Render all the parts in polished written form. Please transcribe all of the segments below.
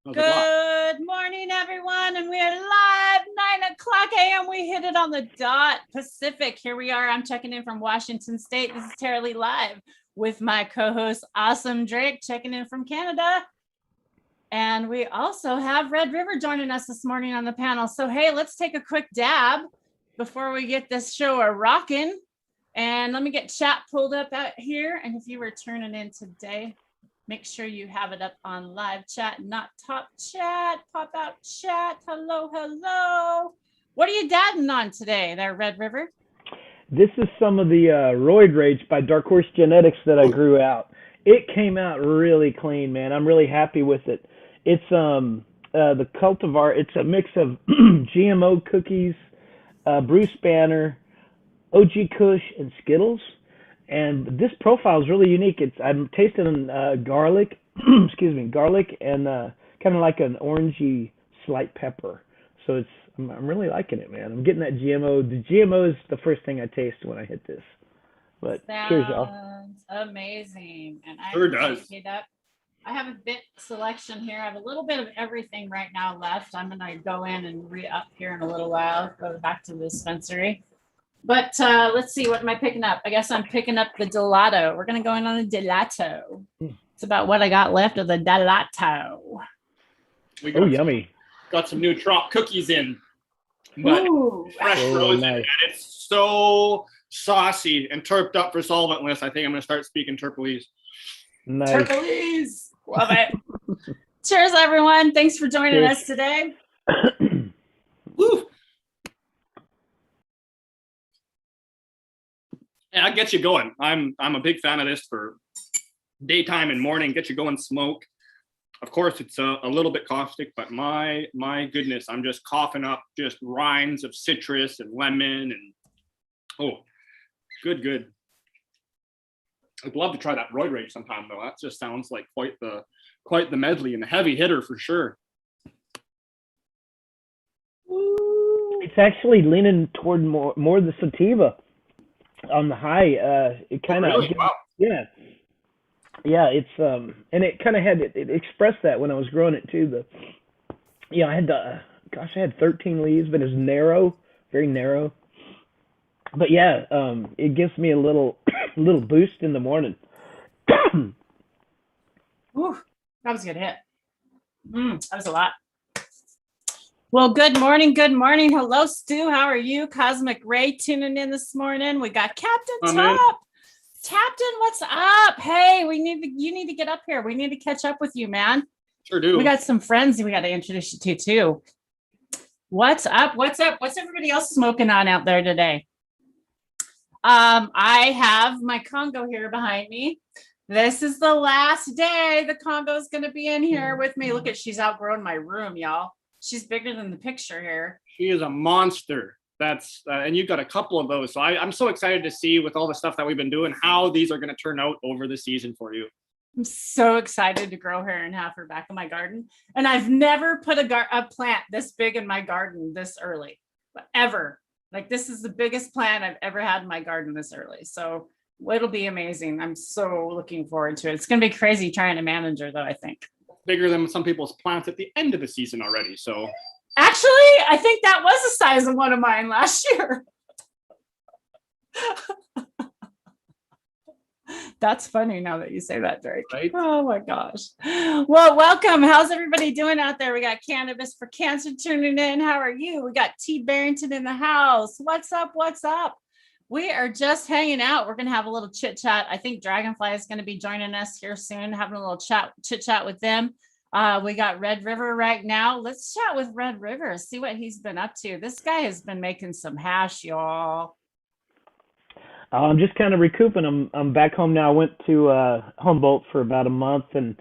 How's it going? Good morning, everyone, and we are live 9:00 a.m. We hit it on the dot Pacific. Here we are. I'm checking in from Washington State. This is Tara Lee live with my co-host Awesome Drake checking in from Canada. And we also have RedRiver joining us this morning on the panel. So hey, let's take a quick dab before we get this show rocking. And let me get chat pulled up out here. And if you were tuning in today, make sure you have it up on live chat, not top chat, pop out chat. Hello, hello. What are you dadding on today there, RedRiver? This is some of the Roid Rage by Dark Horse Genetics that I grew out. It came out really clean, man. I'm really happy with it. It's the cultivar. It's a mix of GMO cookies, Bruce Banner, OG Kush, and Skittles. And this profile is really unique. I'm tasting garlic, garlic, and kind of like an orangey slight pepper. So I'm really liking it, man. I'm getting that GMO. The GMO is the first thing I taste when I hit this. But cheers, y'all. Amazing. And I Sure does. I have a bit selection here. I have a little bit of everything right now left. I'm gonna go in and re-up here in a little while. Go back to the dispensary. But let's see, what am I picking up? I guess I'm picking up the gelato. We're going to go in on a gelato. It's about what I got left of the gelato. Yummy. Got some new trop cookies in. But fresh frozen. Nice. And it's so saucy and terped up for solventless. I think I'm going to start speaking Terpolese. Nice. Terpolese. Love it. Cheers, everyone. Thanks for joining us today. Woo! Yeah, I get you going. I'm a big fan of this for daytime and morning. Get you going, smoke. Of course, it's a little bit caustic, but my goodness, I'm just coughing up just rinds of citrus and lemon and good. I'd love to try that Roid Rage sometime though. That just sounds like quite the medley and a heavy hitter for sure. It's actually leaning toward more the sativa. On the high, it kind of yeah. It's and it kind of had it expressed that when I was growing it too. I had I had 13 leaves, but it's narrow, very narrow. But yeah, it gives me a little boost in the morning. Ooh, that was a good hit. That was a lot. Well, good morning. Hello, Stu. How are you? Cosmic Ray tuning in this morning. We got Captain Top. Captain, what's up? Hey, you need to get up here. We need to catch up with you, man. Sure do. We got some friends we got to introduce you to too. What's up? What's everybody else smoking on out there today? I have my Congo here behind me. This is the last day the Congo is going to be in here with me. Look at, she's outgrown my room, y'all. She's bigger than the picture here. She is a monster. That's and you've got a couple of those. So I'm so excited to see with all the stuff that we've been doing, how these are going to turn out over the season for you. I'm so excited to grow her and have her back in my garden. And I've never put a plant this big in my garden this early, ever. Like this is the biggest plant I've ever had in my garden this early. So it'll be amazing. I'm so looking forward to it. It's going to be crazy trying to manage her though, I think. Bigger than some people's plants at the end of the season already. So actually, I think that was the size of one of mine last year. That's funny now that you say that, Drake. Right? Oh my gosh. Well, welcome. How's everybody doing out there? We got Cannabis for Cancer tuning in. How are you? We got T Barrington in the house. What's up? We are just hanging out. We're going to have a little chit chat. I think DragonFly is going to be joining us here soon, having a little chit chat with them. We got RedRiver right now. Let's chat with RedRiver, see what he's been up to. This guy has been making some hash, y'all. I'm just kind of recouping. I'm back home now. I went to Humboldt for about a month and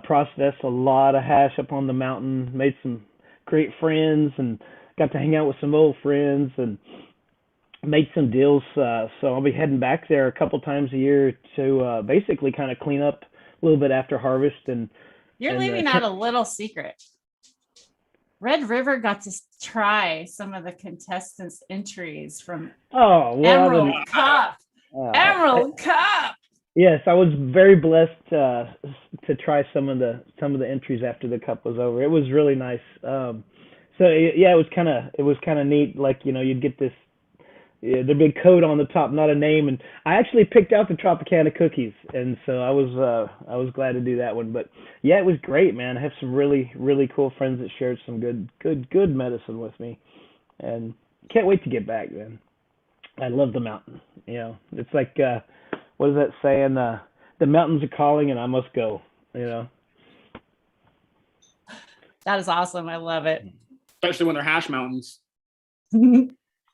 processed a lot of hash up on the mountain, made some great friends and got to hang out with some old friends and made some deals. So I'll be heading back there a couple times a year to basically kind of clean up a little bit after harvest. And you're leaving out a little secret. RedRiver got to try some of the contestants' entries from Emerald Cup. Emerald Cup. Yes, I was very blessed to try some of the entries after the cup was over. It was really nice. So yeah, it was kind of neat. Like you'd get this the big code on the top, not a name. And I actually picked out the Tropicana cookies, and so I was glad to do that one. But yeah, it was great, man. I have some really really cool friends that shared some good medicine with me, and can't wait to get back, man. I love the mountain. It's like what is that saying? The mountains are calling, and I must go. You know. That is awesome. I love it. Especially when they're hash mountains.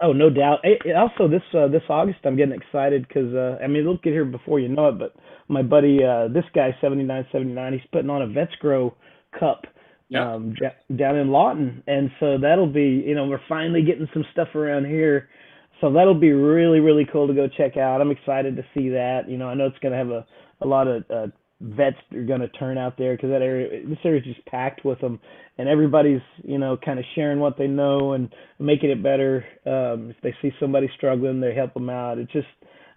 Oh, no doubt. Also, this August, I'm getting excited because I mean, it'll get here before you know it. But my buddy, this guy, 7979, he's putting on a Vets Grow Cup Yeah. down in Lawton, and so that'll be, we're finally getting some stuff around here, so that'll be really really cool to go check out. I'm excited to see that. I know it's gonna have a lot of vets that are gonna turn out there because this area is just packed with them, and everybody's kind of sharing what they know and making it better. If they see somebody struggling, they help them out. It's just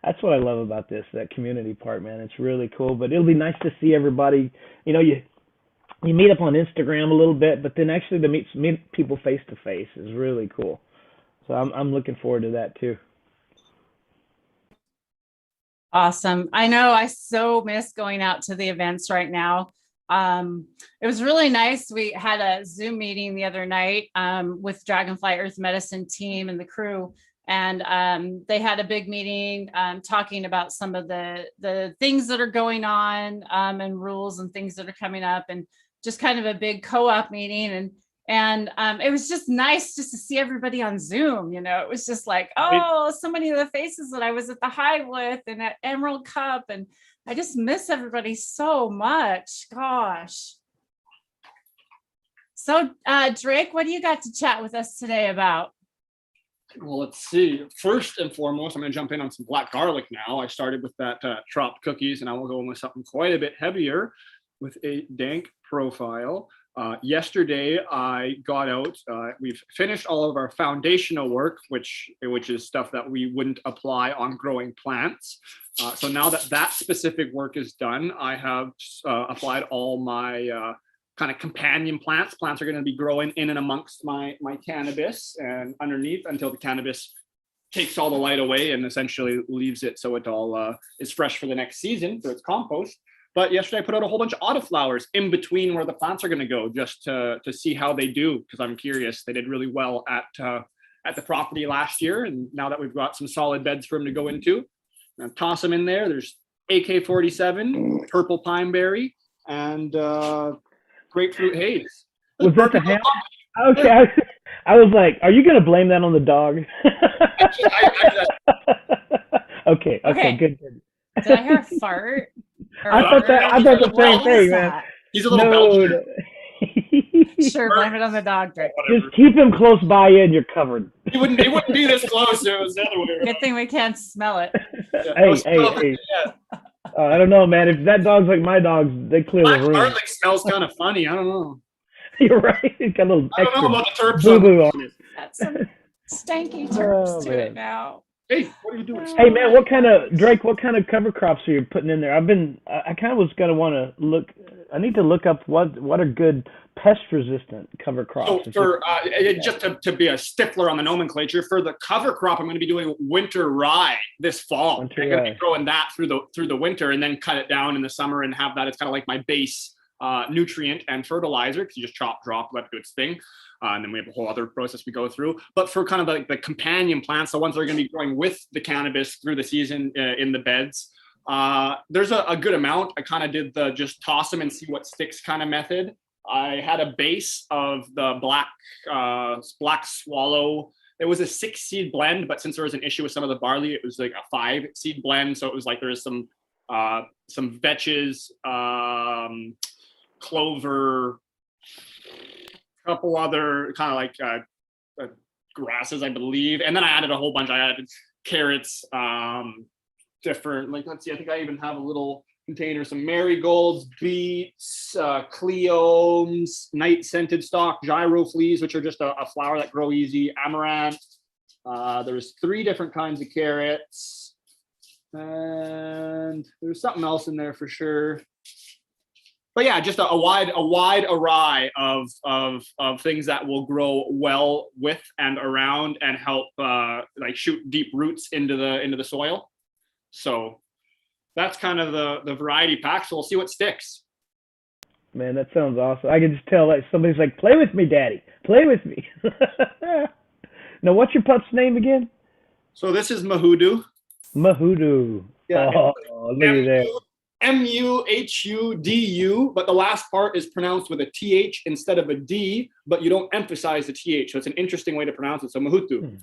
that's what I love about that community part, man. It's really cool. But it'll be nice to see everybody. You meet up on Instagram a little bit, but then actually to meet people face to face is really cool. So I'm looking forward to that too. Awesome. I know I so miss going out to the events right now. It was really nice. We had a Zoom meeting the other night with DragonFly EarthMedicine team and the crew. And they had a big meeting talking about some of the things that are going on and rules and things that are coming up, and just kind of a big co-op meeting. And it was just nice just to see everybody on Zoom. It was just like, oh, so many of the faces that I was at the Hive with and at Emerald Cup. And I just miss everybody so much. Gosh. So Drake, what do you got to chat with us today about? Well, let's see. First and foremost, I'm going to jump in on some black garlic now. I started with that Trop cookies, and I will go in with something quite a bit heavier with a dank profile. Yesterday, I got out. We've finished all of our foundational work, which is stuff that we wouldn't apply on growing plants. So now that specific work is done, I have applied all my kind of companion plants. Plants are going to be growing in and amongst my cannabis and underneath until the cannabis takes all the light away and essentially leaves it so it all is fresh for the next season for its compost. But yesterday I put out a whole bunch of autoflowers in between where the plants are going to go, just to see how they do, because I'm curious. They did really well at the property last year, and now that we've got some solid beds for them to go into, I'm gonna toss them in there. There's AK-47, purple pineberry, and grapefruit haze. Was that the ham? Okay, I was like, are you going to blame that on the dog? Okay, good. Did I hear a fart? I thought the same thing, man. He's a little Belgian. Sure, blame it on the dog, Drake. Just keep him close by you and you're covered. He wouldn't be this close. It was the other way around. Good thing we can't smell it. Hey. I don't know, man. If that dog's like my dogs, they clear the room. Garlic smells kind of funny. I don't know. You're right. It's got a little I don't know about the terps boo-boo on it. That's some stanky terps to it now. Hey, what are you doing? Hey, man, Drake, what kind of cover crops are you putting in there? I kind of was going to want to look, I need to look up what are good pest-resistant cover crops. So for, just to be a stickler on the nomenclature, for the cover crop, I'm going to be doing winter rye this fall. I'm going to be growing that through the winter and then cut it down in the summer and have that. It's kind of like my base nutrient and fertilizer, because you just chop, drop, let it do its thing. And then we have a whole other process we go through. But for kind of like the companion plants, the ones that are going to be growing with the cannabis through the season in the beds, there's a good amount. I kind of did the just toss them and see what sticks kind of method. I had a base of the black swallow. It was a 6-seed blend, but since there was an issue with some of the barley, it was like a 5-seed blend. So it was like there was some vetches, clover, couple other kind of like grasses, I believe. And then I added a whole bunch. I added carrots, different, like, let's see, I think I even have a little container, some marigolds, beets, cleomes, night scented stock, gyro fleas, which are just a flower that grow easy, amaranth. There's 3 different kinds of carrots. And there's something else in there for sure. But yeah, just a wide array of things that will grow well with and around and help like shoot deep roots into the soil. So that's kind of the variety pack. So we'll see what sticks. Man, that sounds awesome. I can just tell that somebody's like, "Play with me, Daddy. Play with me." Now, what's your pup's name again? So this is Mahudu. Mahudu. Yeah. Oh, look at that. Muhudu, but the last part is pronounced with a TH instead of a D, but you don't emphasize the TH. So it's an interesting way to pronounce it. So Mahudu.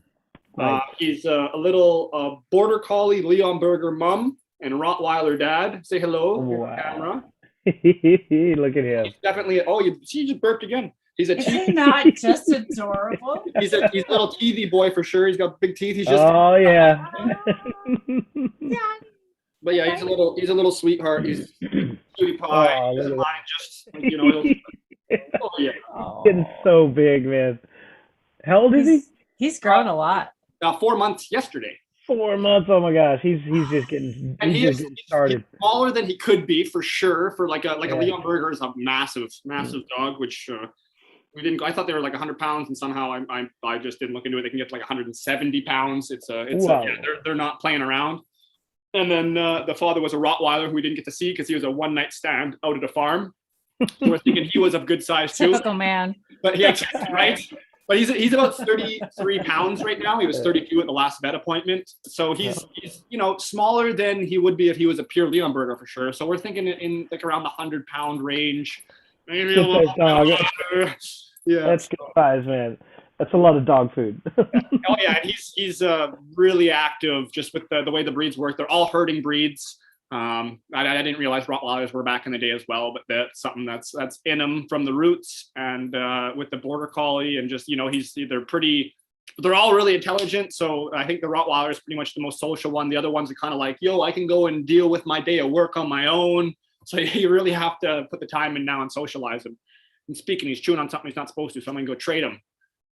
Nice. He's a little border collie, Leon Burger mom, and Rottweiler dad. Say hello. Wow. Camera. Look at him. He's definitely. Oh, he just burped again. He's a Is he not just adorable? he's a little teethy boy for sure. He's got big teeth. He's just. Oh yeah. Yeah. But yeah, he's a little sweetheart. He's cutie pie. Oh, He doesn't look mind just oh yeah. Getting so big, man. How old is he? He's grown a lot. 4 months yesterday. 4 months. Oh my gosh, he's just getting And he's just getting started. He's smaller than he could be for sure. For like a Yeah. Leon Burger is a massive dog, which we didn't go. I thought they were like 100 pounds, and somehow I just didn't look into it. They can get to like 170 pounds. Wow. They're not playing around. And then the father was a Rottweiler who we didn't get to see because he was a one-night stand out at a farm. So we're thinking he was of good size too. Typical man. But yeah, right. But he's about 33 pounds right now. He was 32 at the last vet appointment. So he's smaller than he would be if he was a pure Leon Burger for sure. So we're thinking in like around the 100-pound range. Maybe a little bit. Yeah. That's good size, man. That's a lot of dog food. Oh yeah, and he's really active just with the way the breeds work. They're all herding breeds. I didn't realize Rottweilers were back in the day as well, but that's something that's in them from the roots. And with the Border Collie and just they're all really intelligent. So I think the Rottweiler is pretty much the most social one. The other ones are kind of like, I can go and deal with my day of work on my own. So you really have to put the time in now and socialize him. And speaking, he's chewing on something he's not supposed to, so I'm gonna go trade him.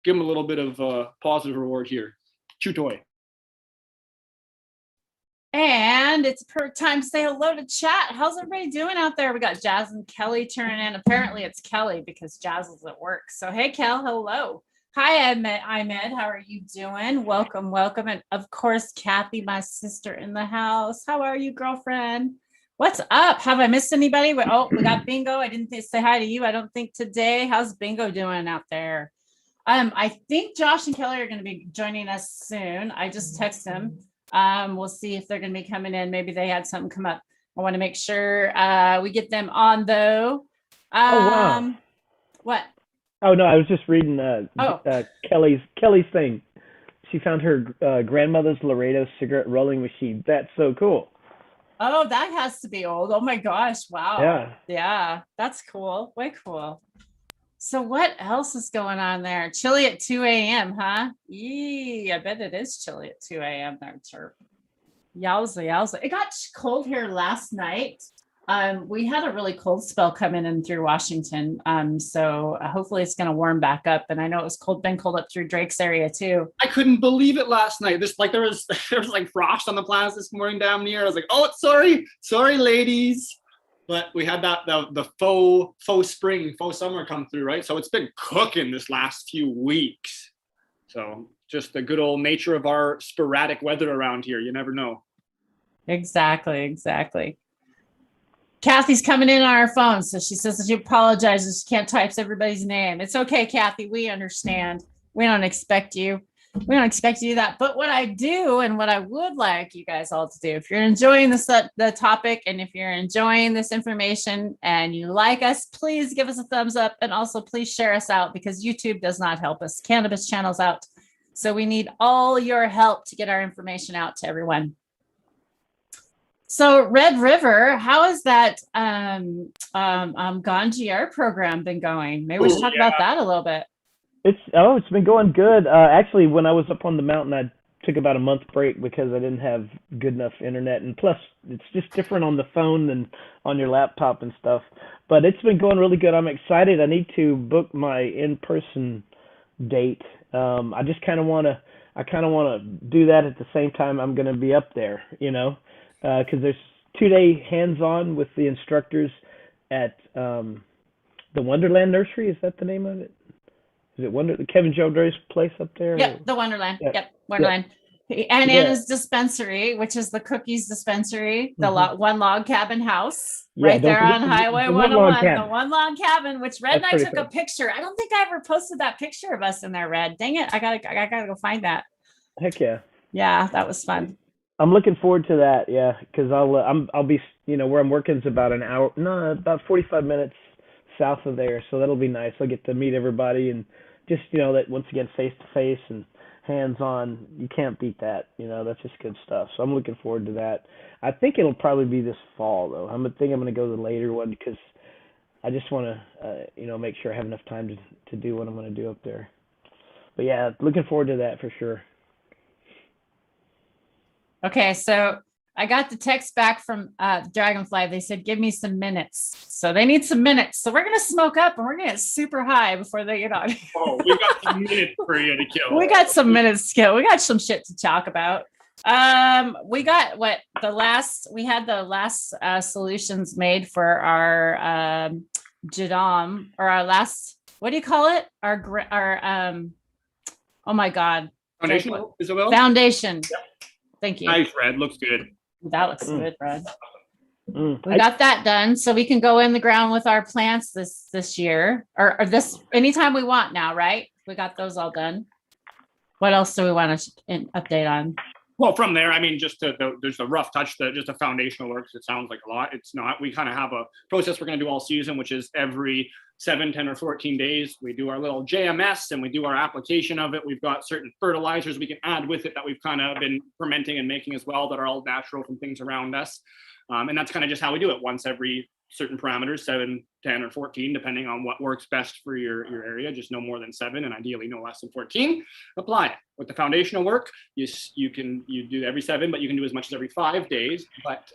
Give him a little bit of positive reward here. Chew toy. And it's time to say hello to chat. How's everybody doing out there? We got Jazz and Kelly turning in. Apparently it's Kelly because Jazz is at work. So hey, Kel, hello. Hi, Ahmed. How are you doing? Welcome. And of course, Kathy, my sister in the house. How are you, girlfriend? What's up? Have I missed anybody? We got Bingo. I didn't say hi to you. I don't think today. How's Bingo doing out there? I think Josh and Kelly are going to be joining us soon. I just texted them. We'll see if they're going to be coming in. Maybe they had something come up. I want to make sure we get them on though. Oh wow! What? Oh no, I was just reading Kelly's thing. She found her grandmother's Laredo cigarette rolling machine. That's so cool. Oh, that has to be old. Oh my gosh! Wow. Yeah, that's cool. Way cool. So what else is going on there? Chilly at 2 a.m., huh? Yee, I bet it is chilly at 2 a.m. there, chirp. Yowza. It got cold here last night. We had a really cold spell coming in through Washington. So hopefully it's going to warm back up. And I know it was been cold up through Drake's area too. I couldn't believe it last night. There was like frost on the planets this morning down near. I was like, oh, sorry, ladies. But we had the faux spring, faux summer come through, right? So it's been cooking this last few weeks. So just the good old nature of our sporadic weather around here. You never know. Exactly. Kathy's coming in on her phone. So she says that she apologizes. She can't type everybody's name. It's okay, Kathy. We understand. We don't expect you to do that. But what I do and what I would like you guys all to do, if you're enjoying the topic and if you're enjoying this information and you like us, please give us a thumbs up and also please share us out because YouTube does not help us. Cannabis channels out. So we need all your help to get our information out to everyone. So RedRiver, how has that GR program been going? Maybe we should talk about that a little bit. It's been going good. Actually, when I was up on the mountain, I took about a month break because I didn't have good enough internet, and plus, it's just different on the phone than on your laptop and stuff. But it's been going really good. I'm excited. I need to book my in-person date. I kind of want to do that at the same time I'm going to be up there, because there's 2-day hands-on with the instructors at the Wonderland Nursery. Is that the name of it? Is it Kevin Jodra's place up there? Yep, the Wonderland. Yeah. Yep, Wonderland. And Anna's dispensary, which is the cookies dispensary, the one log cabin house, right there on Highway 101, the one log cabin, which Red and I took a picture. I don't think I ever posted that picture of us in there, Red. Dang it, I gotta go find that. Heck yeah. Yeah, that was fun. I'm looking forward to that, yeah, because I'll be, where I'm working is about about 45 minutes south of there, so that'll be nice. I'll get to meet everybody and just, that once again, face to face and hands-on. You can't beat that. That's just good stuff. So I'm looking forward to that. I think it'll probably be this fall, though. I'm going to go to the later one because I just want to, make sure I have enough time to do what I'm going to do up there. But yeah, looking forward to that for sure. Okay, so I got the text back from DragonFly. They said, give me some minutes. So they need some minutes. So we're going to smoke up and we're going to get super high before they get on. Oh, we got some minutes for you to kill. We got some minutes to kill. We got some shit to talk about. We got we had the last solutions made for our Jadam, or our last, what do you call it? Our oh my God. Foundation, Isabel? Foundation. Yep. Thank you. Nice, Red. Looks good. That looks good, Red. We got that done, so we can go in the ground with our plants this year, or this anytime we want now, right? We got those all done. What else do we want to update on? Well, from there, I mean, just there's a rough touch, just a foundational work. It sounds like a lot. It's not. We kind of have a process we're going to do all season, which is every 7, 10, or 14 days, we do our little JMS and we do our application of it. We've got certain fertilizers we can add with it that we've kind of been fermenting and making as well that are all natural from things around us. And that's kind of just how we do it once every certain parameters, 7, 10, or 14, depending on what works best for your area, just no more than 7 and ideally no less than 14. Apply it. With the foundational work, you do every 7, but you can do as much as every 5 days. But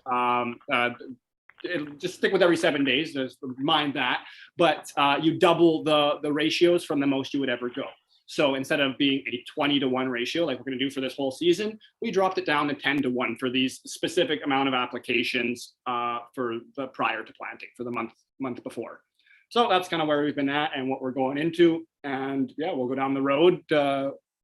just stick with every 7 days, just mind that. But you double the ratios from the most you would ever go. So instead of being a 20-to-1 ratio, like we're going to do for this whole season, we dropped it down to 10-to-1 for these specific amount of applications for the prior to planting, for the month before. So that's kind of where we've been at and what we're going into. And yeah, we'll go down the road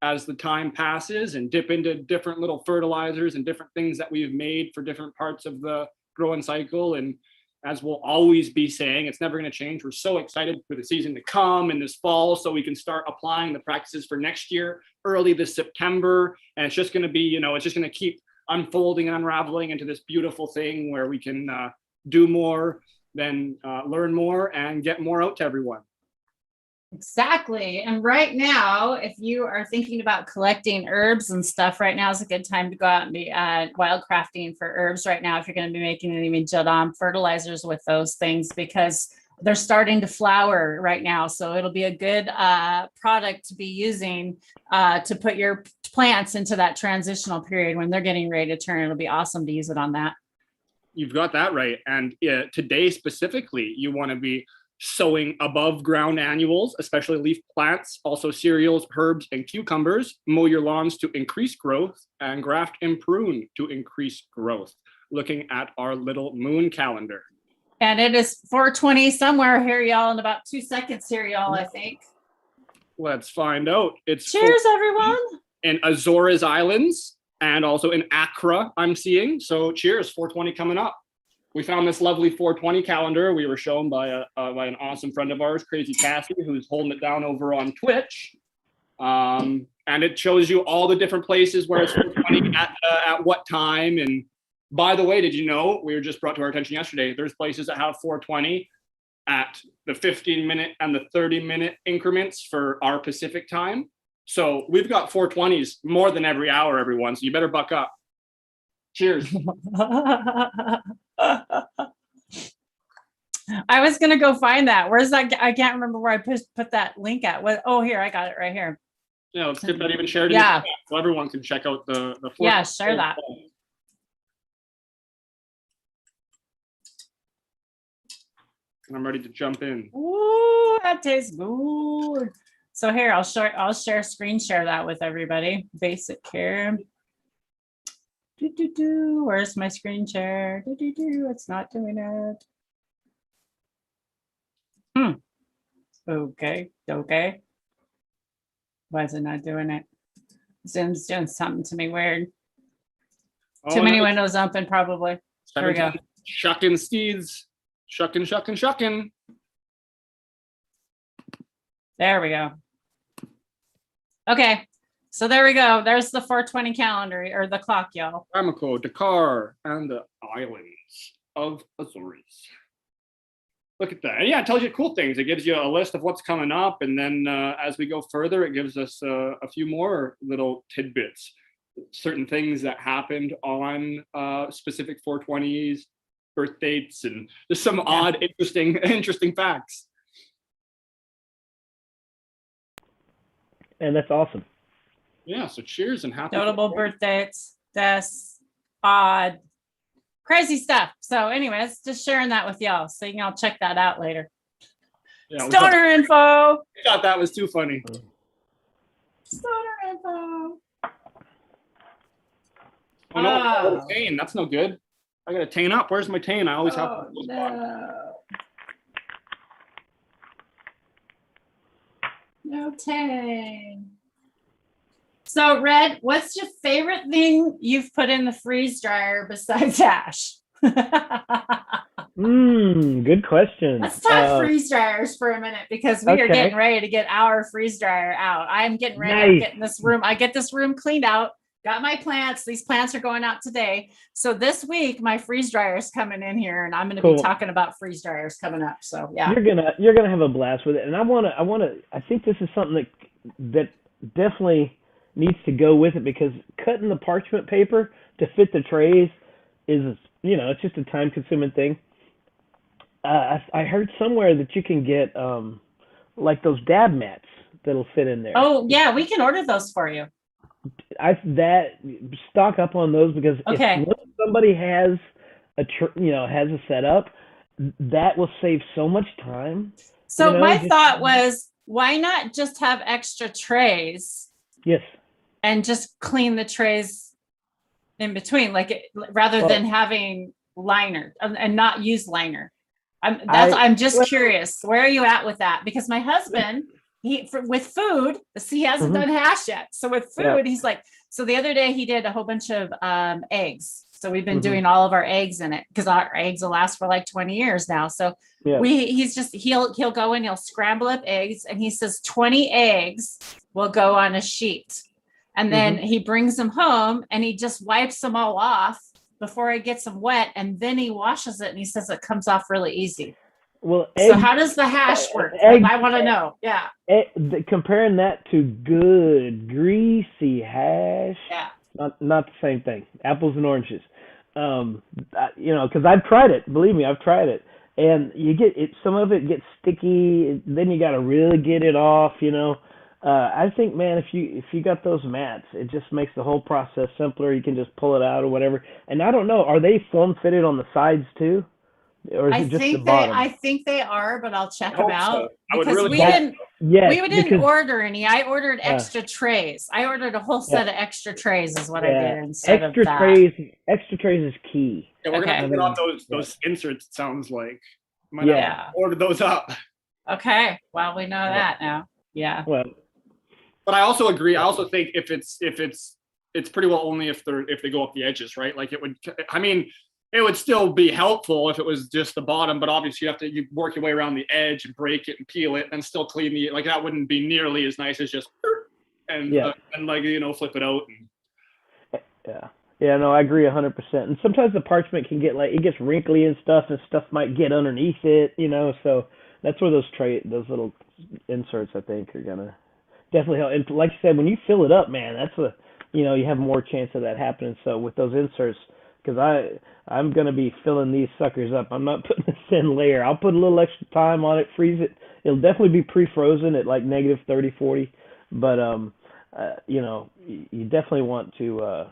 as the time passes and dip into different little fertilizers and different things that we've made for different parts of the growing cycle. And as we'll always be saying, it's never going to change. We're so excited for the season to come in this fall so we can start applying the practices for next year early this September. And it's just going to be, it's just going to keep unfolding and unraveling into this beautiful thing where we can do more, then learn more and get more out to everyone. Exactly. And right now, if you are thinking about collecting herbs and stuff, right now is a good time to go out and be wildcrafting for herbs right now if you're going to be making any Jadam fertilizers with those things, because they're starting to flower right now. So it'll be a good product to be using to put your plants into that transitional period when they're getting ready to turn. It'll be awesome to use it on that. You've got that right. And today specifically, you want to be sowing above ground annuals, especially leaf plants, also cereals, herbs, and cucumbers. Mow your lawns to increase growth and graft and prune to increase growth. Looking at our little moon calendar. And it is 4:20 somewhere here, y'all, in about 2 seconds here, y'all, I think. Let's find out. It's cheers, everyone. In Azores Islands and also in Accra, I'm seeing. So cheers, 420 coming up. We found this lovely 420 calendar. We were shown by an awesome friend of ours, Crazy Cassie, who's holding it down over on Twitch. And it shows you all the different places where it's 420 at what time. And by the way, did you know, we were just brought to our attention yesterday, there's places that have 420 at the 15-minute and the 30-minute increments for our Pacific time. So we've got 420s more than every hour, everyone. So you better buck up. Cheers. I was gonna go find that. Where's that? I can't remember where I put that link at. What? Oh, here, I got it right here. Yeah, let's get that even shared. Yeah, so everyone can check out the. Yeah, share that. And I'm ready to jump in. Ooh, that tastes good. So here, I'll screen share that with everybody. Basic care. Where's my screen share? It's not doing it. Okay. Why is it not doing it? Zoom's doing something to me weird. Too many windows open, probably. There we go. Shucking steeds. Shucking. There we go. Okay. So there we go. There's the 420 calendar or the clock, y'all. Bamako, Dakar, and the islands of Azores. Look at that. Yeah, it tells you cool things. It gives you a list of what's coming up. And then as we go further, it gives us a few more little tidbits, certain things that happened on specific 420s, birth dates, and just some odd, interesting facts. And that's awesome. Yeah, so cheers and happy Notable birth dates, deaths, odd, crazy stuff. So anyways, just sharing that with y'all. So you can all check that out later. Yeah, Stoner info. We thought that was too funny. Stoner info. Oh no, I got a tane. That's no good. I got a tane up. Where's my tane? I always have. No tang. So, Red, what's your favorite thing you've put in the freeze dryer besides hash? Good question. Let's talk freeze dryers for a minute because we are getting ready to get our freeze dryer out. I'm getting ready. I'm getting this room. I get this room cleaned out. Got my plants. These plants are going out today. So this week, my freeze dryer is coming in here, and I'm going to be talking about freeze dryers coming up. So yeah, you're gonna have a blast with it. And I think this is something that definitely needs to go with it, because cutting the parchment paper to fit the trays is, it's just a time consuming thing. I heard somewhere that you can get like those dab mats that'll fit in there. Oh yeah, we can order those for you. Stock up on those, because if somebody has a setup, that will save so much time. So my thought was, why not just have extra trays? Yes. And just clean the trays in between, rather than having liner and not use liner. I'm just curious. Where are you at with that? Because my husband, with food, he hasn't done hash yet. So with food, he's like, so the other day he did a whole bunch of eggs. So we've been doing all of our eggs in it, because our eggs will last for like 20 years now. So he'll go in, he'll scramble up eggs, and he says 20 eggs will go on a sheet. And then he brings them home and he just wipes them all off before he gets them wet. And then he washes it, and he says it comes off really easy. Well, so how does the hash work? I want to know. Yeah. Comparing that to good, greasy hash. Yeah. Not the same thing. Apples and oranges. Because I've tried it. Believe me, I've tried it. And you get it. Some of it gets sticky. Then you got to really get it off. I think, man, if you got those mats, it just makes the whole process simpler. You can just pull it out or whatever. And I don't know, are they form fitted on the sides too, or is it just the bottom? I think they are, but I'll check them out. So. Because we didn't order any. I ordered extra trays. I ordered a whole set of extra trays, is what I did instead of that. Extra trays is key. Yeah, we're gonna put on those inserts. It sounds like. Might order those up. Okay, well, we know that now. Yeah. Well. But I also agree. I also think if it's pretty well only if they go up the edges, right? Like it would still be helpful if it was just the bottom, but obviously you work your way around the edge and break it and peel it and still clean that wouldn't be nearly as nice as just and flip it out. Yeah, no, I agree 100%. And sometimes the parchment can get it gets wrinkly and stuff might get underneath it, so that's where those little inserts, I think, are gonna definitely help. And like you said, when you fill it up, man, that's you have more chance of that happening. So with those inserts, because I'm gonna be filling these suckers up. I'm not putting a thin layer. I'll put a little extra time on it, freeze it. It'll definitely be pre-frozen at like negative 30, 40. But you definitely want to.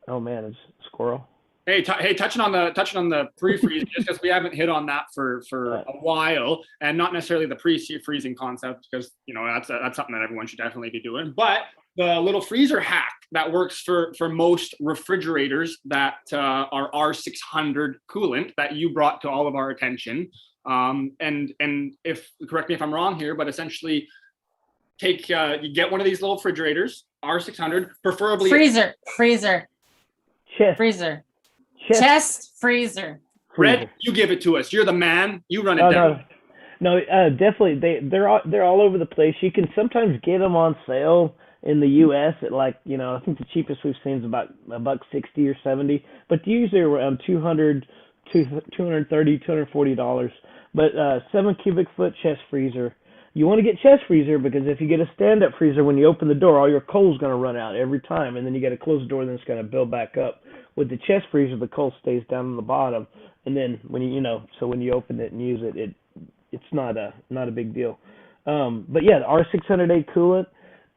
Oh man, it's a squirrel. Hey, touching on the pre-freeze, just because we haven't hit on that for a while, and not necessarily the pre-freezing concept, because that's something that everyone should definitely be doing. But the little freezer hack that works for most refrigerators that are R600 coolant that you brought to all of our attention, and if correct me if I'm wrong here, but essentially you get one of these little refrigerators, R600, preferably freezer. Chest freezer. Red, you give it to us. You're the man. You run it down. No, definitely. They're all over the place. You can sometimes get them on sale in the U.S. at I think the cheapest we've seen is about $160 or $70, but usually around $200, $230, $240. But 7 cubic foot chest freezer. You want to get chest freezer because if you get a stand-up freezer, when you open the door, all your coal's going to run out every time, and then you got to close the door, then it's going to build back up. With the chest freezer, the coal stays down on the bottom, and then when so when you open it and use it, it's not a big deal. But yeah, the R600A coolant,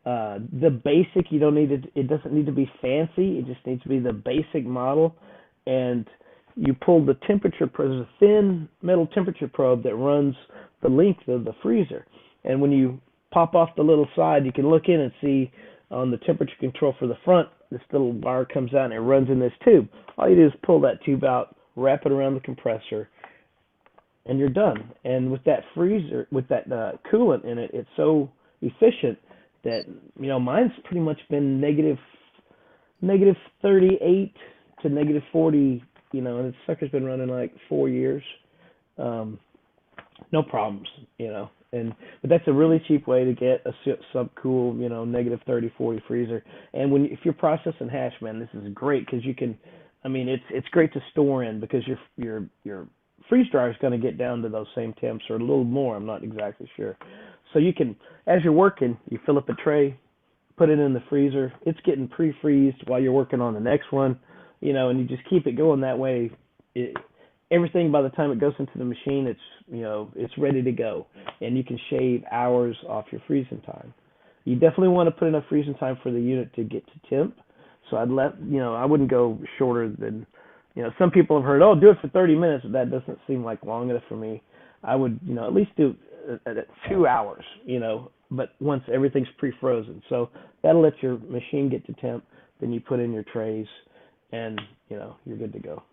the basic, it doesn't need to be fancy. It just needs to be the basic model, and you pull the temperature probe. There's a thin metal temperature probe that runs the length of the freezer, and when you pop off the little side, you can look in and see on the temperature control for the front, this little wire comes out and it runs in this tube. All you do is pull that tube out, wrap it around the compressor, and you're done. And with that freezer, with that coolant in it, it's so efficient that mine's pretty much been negative 38 to negative 40. And the sucker's been running like 4 years, no problems. But that's a really cheap way to get a subcool, negative 30, 40 freezer. And if you're processing hash, man, this is great because you can. It's great to store in because your freeze dryer is going to get down to those same temps or a little more. I'm not exactly sure. So you can, as you're working, you fill up a tray, put it in the freezer. It's getting pre-freezed while you're working on the next one, and you just keep it going that way. Everything by the time it goes into the machine, it's ready to go, and you can shave hours off your freezing time. You definitely want to put enough freezing time for the unit to get to temp. So I wouldn't go shorter than, some people have heard, do it for 30 minutes. But that doesn't seem like long enough for me. I would, at least do 2 hours, but once everything's pre-frozen. So that'll let your machine get to temp. Then you put in your trays and, you're good to go.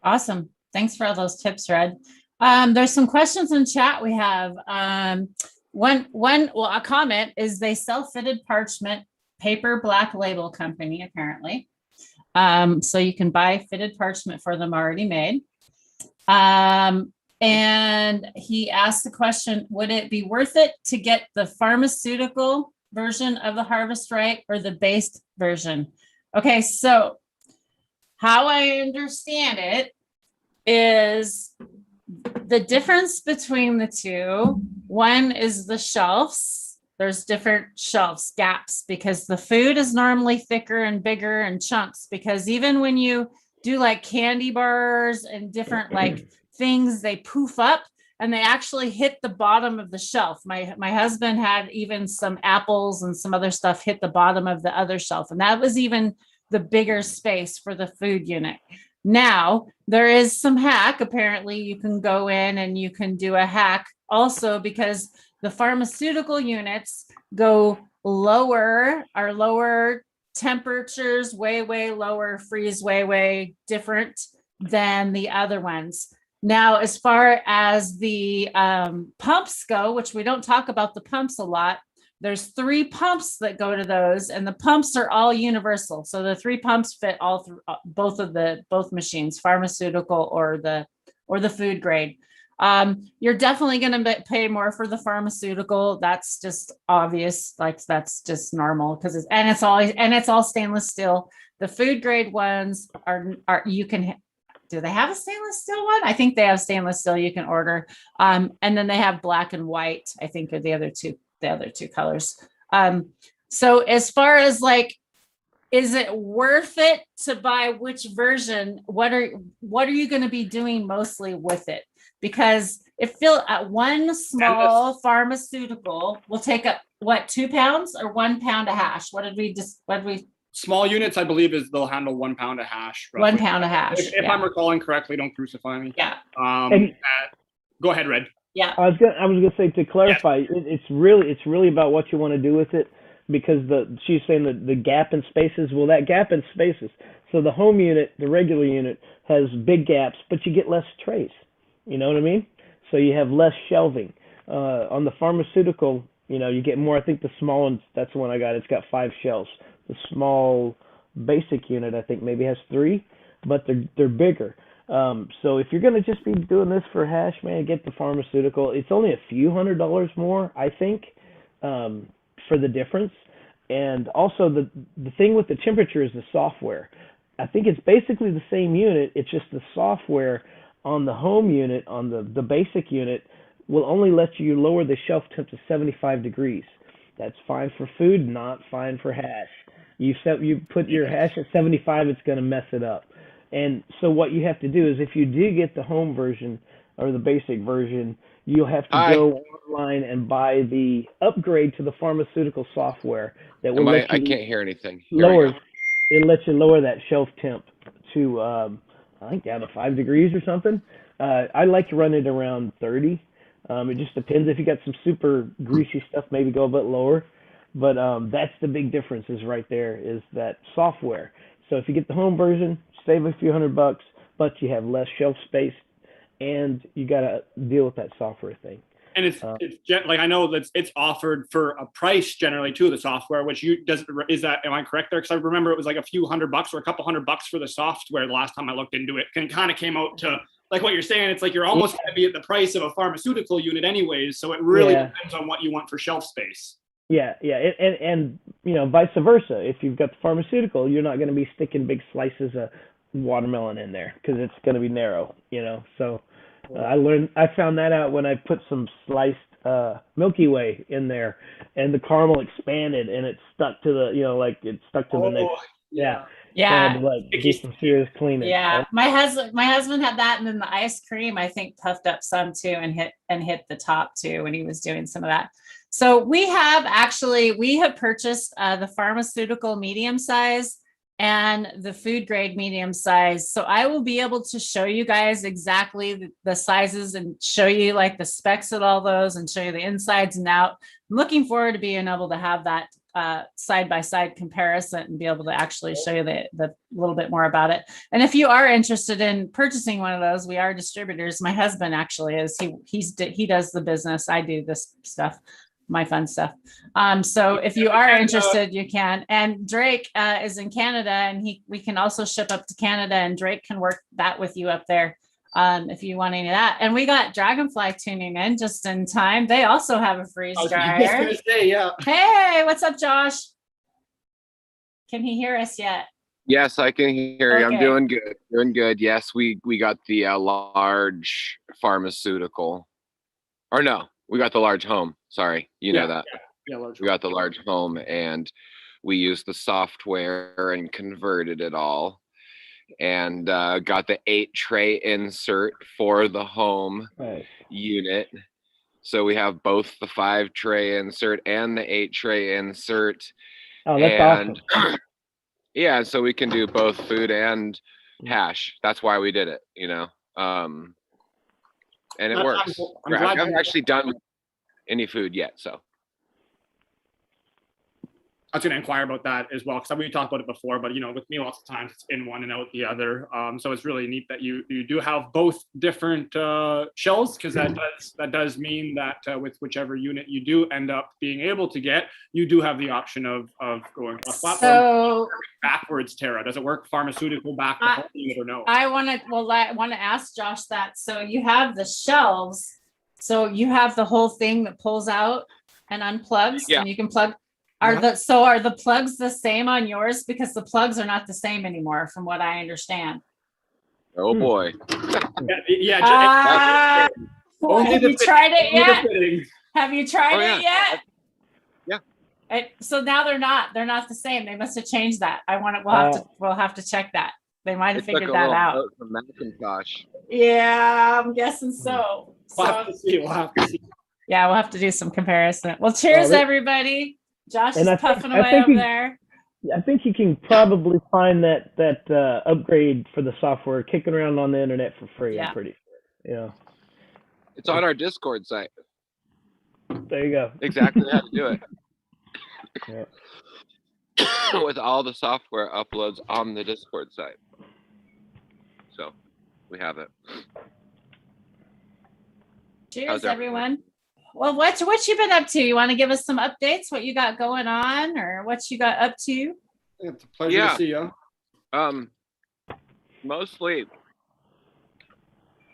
Awesome. Thanks for all those tips, Red. There's some questions in chat we have. A comment is they sell fitted parchment paper black label company, apparently. So you can buy fitted parchment for them already made. And he asked the question, would it be worth it to get the pharmaceutical version of the Harvest Right or the based version? Okay, so how I understand it is the difference between the two. One is the shelves. There's different shelves, gaps, because the food is normally thicker and bigger in chunks, because even when you do like candy bars and different like things, they poof up and they actually hit the bottom of the shelf. My husband had even some apples and some other stuff hit the bottom of the other shelf. And that was even the bigger space for the food unit. Now, there is some hack. Apparently, you can go in and you can do a hack also because the pharmaceutical units go lower temperatures, way lower, freeze way different than the other ones. Now, as far as the pumps go, which we don't talk about the pumps a lot, there's 3 pumps that go to those, and the pumps are all universal. So the 3 pumps fit all through both machines, pharmaceutical or the food grade. You're definitely going to pay more for the pharmaceutical. That's just obvious. Like that's just normal because it's all stainless steel. The food grade ones are you can. Do they have a stainless steel one? I think they have stainless steel you can order. And then they have black and white, I think, are the other two colors. So as far as like, is it worth it to buy which version? What are you going to be doing mostly with it? Because at one small pharmaceutical will take up 2 pounds or 1 pound of hash. What did we Small units, I believe, they'll handle 1 pound of hash. 1 pound of hash. If I'm recalling correctly, don't crucify me. Yeah. Go ahead, Red. Yeah. I was gonna say, to clarify, it's really about what you want to do with it, because she's saying that the gap in spaces. Well, that gap in spaces. So the home unit, the regular unit, has big gaps, but you get less trays. You know what I mean? So you have less shelving. On the pharmaceutical, you get more. I think the small one, that's the one I got. It's got 5 shelves. The small basic unit, I think, maybe has 3, but they're bigger. So if you're gonna just be doing this for hash, man, get the pharmaceutical. It's only a few $100s more, I think, for the difference. And also the thing with the temperature is the software. I think it's basically the same unit. It's just the software on the home unit, on the basic unit, will only let you lower the shelf temp to 75 degrees. That's fine for food, not fine for hash. You put your hash at 75, it's going to mess it up. And so what you have to do is, if you do get the home version or the basic version, you'll have to go online and buy the upgrade to the pharmaceutical software that will let you I can't hear anything. It'll let you lower that shelf temp to I think down to 5 degrees or something. I like to run it around 30. It just depends. If you got some super greasy stuff, maybe go a bit lower. But that's the big difference, is right there, is that software. So if you get the home version, save a few $100, but you have less shelf space, and you got to deal with that software thing. And it's like, I know that it's offered for a price generally too, the software, which am I correct there? Because I remember it was like a few $100 or a couple $100 for the software the last time I looked into it, and kind of came out to, like what you're saying, it's like you're almost going to be at the price of a pharmaceutical unit anyways. So it really depends on what you want for shelf space. Yeah. And vice versa. If you've got the pharmaceutical, you're not going to be sticking big slices of watermelon in there, because it's going to be narrow, So I found that out when I put some sliced Milky Way in there, and the caramel expanded and it stuck to the, it stuck to the next. Yeah. Yeah. So I had to do some serious cleaning. Yeah. My husband had that, and then the ice cream, I think, puffed up some too, and hit the top too when he was doing some of that. So we have purchased the pharmaceutical medium size and the food grade medium size. So I will be able to show you guys exactly the sizes and show you like the specs of all those, and show you the insides and out. I'm looking forward to being able to have that side-by-side comparison and be able to actually show you the little bit more about it. And if you are interested in purchasing one of those, we are distributors. My husband actually is. He does the business. I do this stuff, my fun stuff. So if you are interested, you can. And Drake is in Canada, and we can also ship up to Canada, and Drake can work that with you up there. If you want any of that. And we got DragonFly tuning in just in time. They also have a freeze dryer. Hey, what's up, Josh? Can he hear us yet? Yes, I can hear you. Okay. I'm doing good. Yes, we got the large pharmaceutical. Or no, we got the large home. Sorry, know that. Large. We got the large home, and we used the software and converted it all. And got the 8 tray insert for the home unit. So we have both the 5 tray insert and the 8 tray insert. Oh, that's awesome. Yeah, so we can do both food and hash. That's why we did it, and it works. I haven't actually done any food yet, so. I was going to inquire about that as well, because we talked about it before, but with me, lots of times it's in one and out the other. So it's really neat that you do have both different shells, because that does mean that with whichever unit you do end up being able to get, you do have the option of going platform. So backwards, Tara. Does it work pharmaceutical back to home unit or no? I want to ask Josh that. So you have the shelves. So you have the whole thing that pulls out and unplugs, and you can plug. Are the plugs the same on yours? Because the plugs are not the same anymore, from what I understand. Oh boy. Have you tried it yet? Have you tried it yet? Yeah. So now they're not the same. They must have changed that. We'll have to check that. They might have figured that out. From Macintosh. Yeah, I'm guessing so. We'll have to see. Yeah, we'll have to do some comparison. Well, cheers, everybody. Josh is puffing away up there. I think you can probably find that upgrade for the software kicking around on the internet for free. Yeah. I'm pretty sure. Yeah. It's on our Discord site. There you go. Exactly how to do it. Yeah. With all the software uploads on the Discord site. So we have it. Cheers, everyone. Well, what you been up to? You want to give us some updates? What you got going on, or what you got up to? It's a pleasure to see you. Mostly.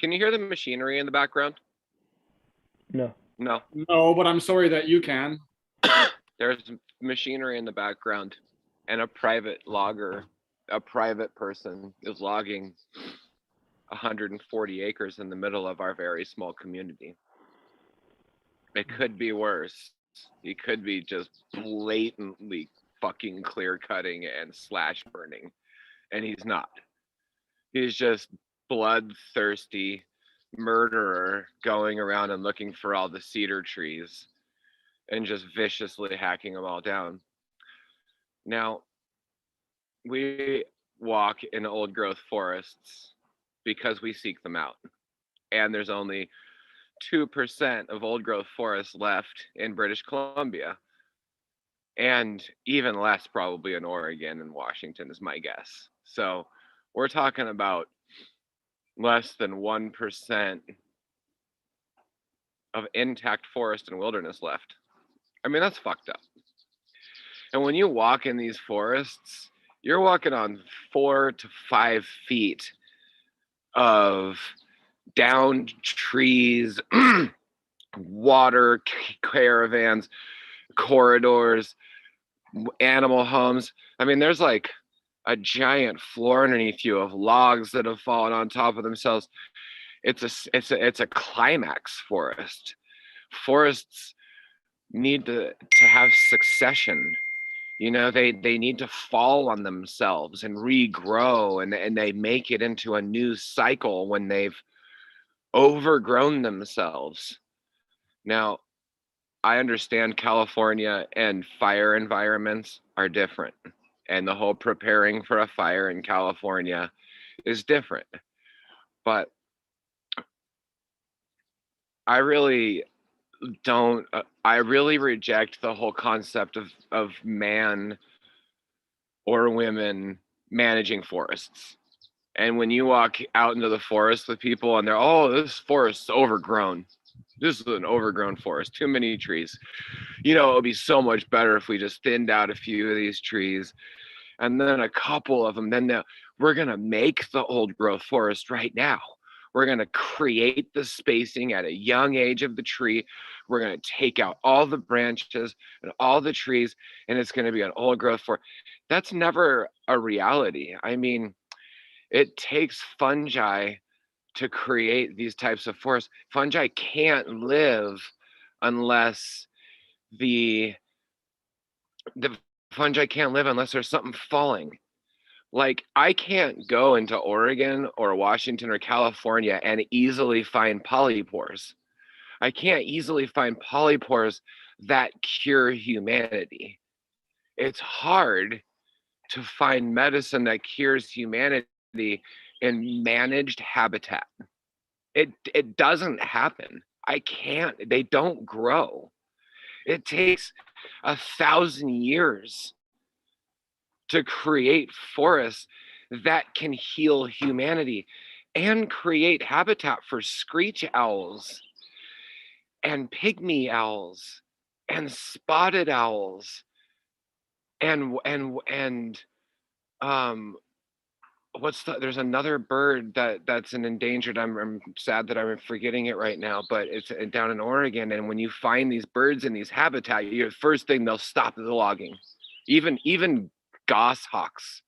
Can you hear the machinery in the background? No. No. No, but I'm sorry that you can. There's machinery in the background, and a private logger, a private person, is logging 140 acres in the middle of our very small community. It could be worse. He could be just blatantly fucking clear cutting and slash burning, and he's not. He's just bloodthirsty murderer going around and looking for all the cedar trees and just viciously hacking them all down. Now, we walk in old growth forests because we seek them out, and there's only 2% of old growth forests left in British Columbia, and even less probably in Oregon and Washington is my guess. So we're talking about less than 1% of intact forest and wilderness left. I mean, that's fucked up. And when you walk in these forests, you're walking on 4 to 5 feet of downed trees, water caravans, corridors, animal homes. I mean, there's like a giant floor underneath you of logs that have fallen on top of themselves. It's a climax forest. Forests need to have succession. You know, they need to fall on themselves and regrow, and they make it into a new cycle when they've overgrown themselves. Now, I understand California and fire environments are different, and the whole preparing for a fire in California is different. But I really reject the whole concept of man or women managing forests. And when you walk out into the forest with people and they're, oh, this forest's overgrown. This is an overgrown forest, too many trees. You know, it would be so much better if we just thinned out a few of these trees and then a couple of them. Then we're going to make the old growth forest right now. We're going to create the spacing at a young age of the tree. We're going to take out all the branches and all the trees, and it's going to be an old growth forest. That's never a reality. I mean, it takes fungi to create these types of forests. Fungi can't live unless the fungi can't live unless there's something falling. Like, I can't go into Oregon or Washington or California and easily find polypores. I can't easily find polypores that cure humanity. It's hard to find medicine that cures humanity in managed habitat. It doesn't happen. I can't. They don't grow. It takes 1,000 years to create forests that can heal humanity and create habitat for screech owls and pygmy owls and spotted owls and there's another bird that's an endangered. I'm sad that I'm forgetting it right now, but it's down in Oregon. And when you find these birds in these habitat, the first thing they'll stop the logging. Even goshawks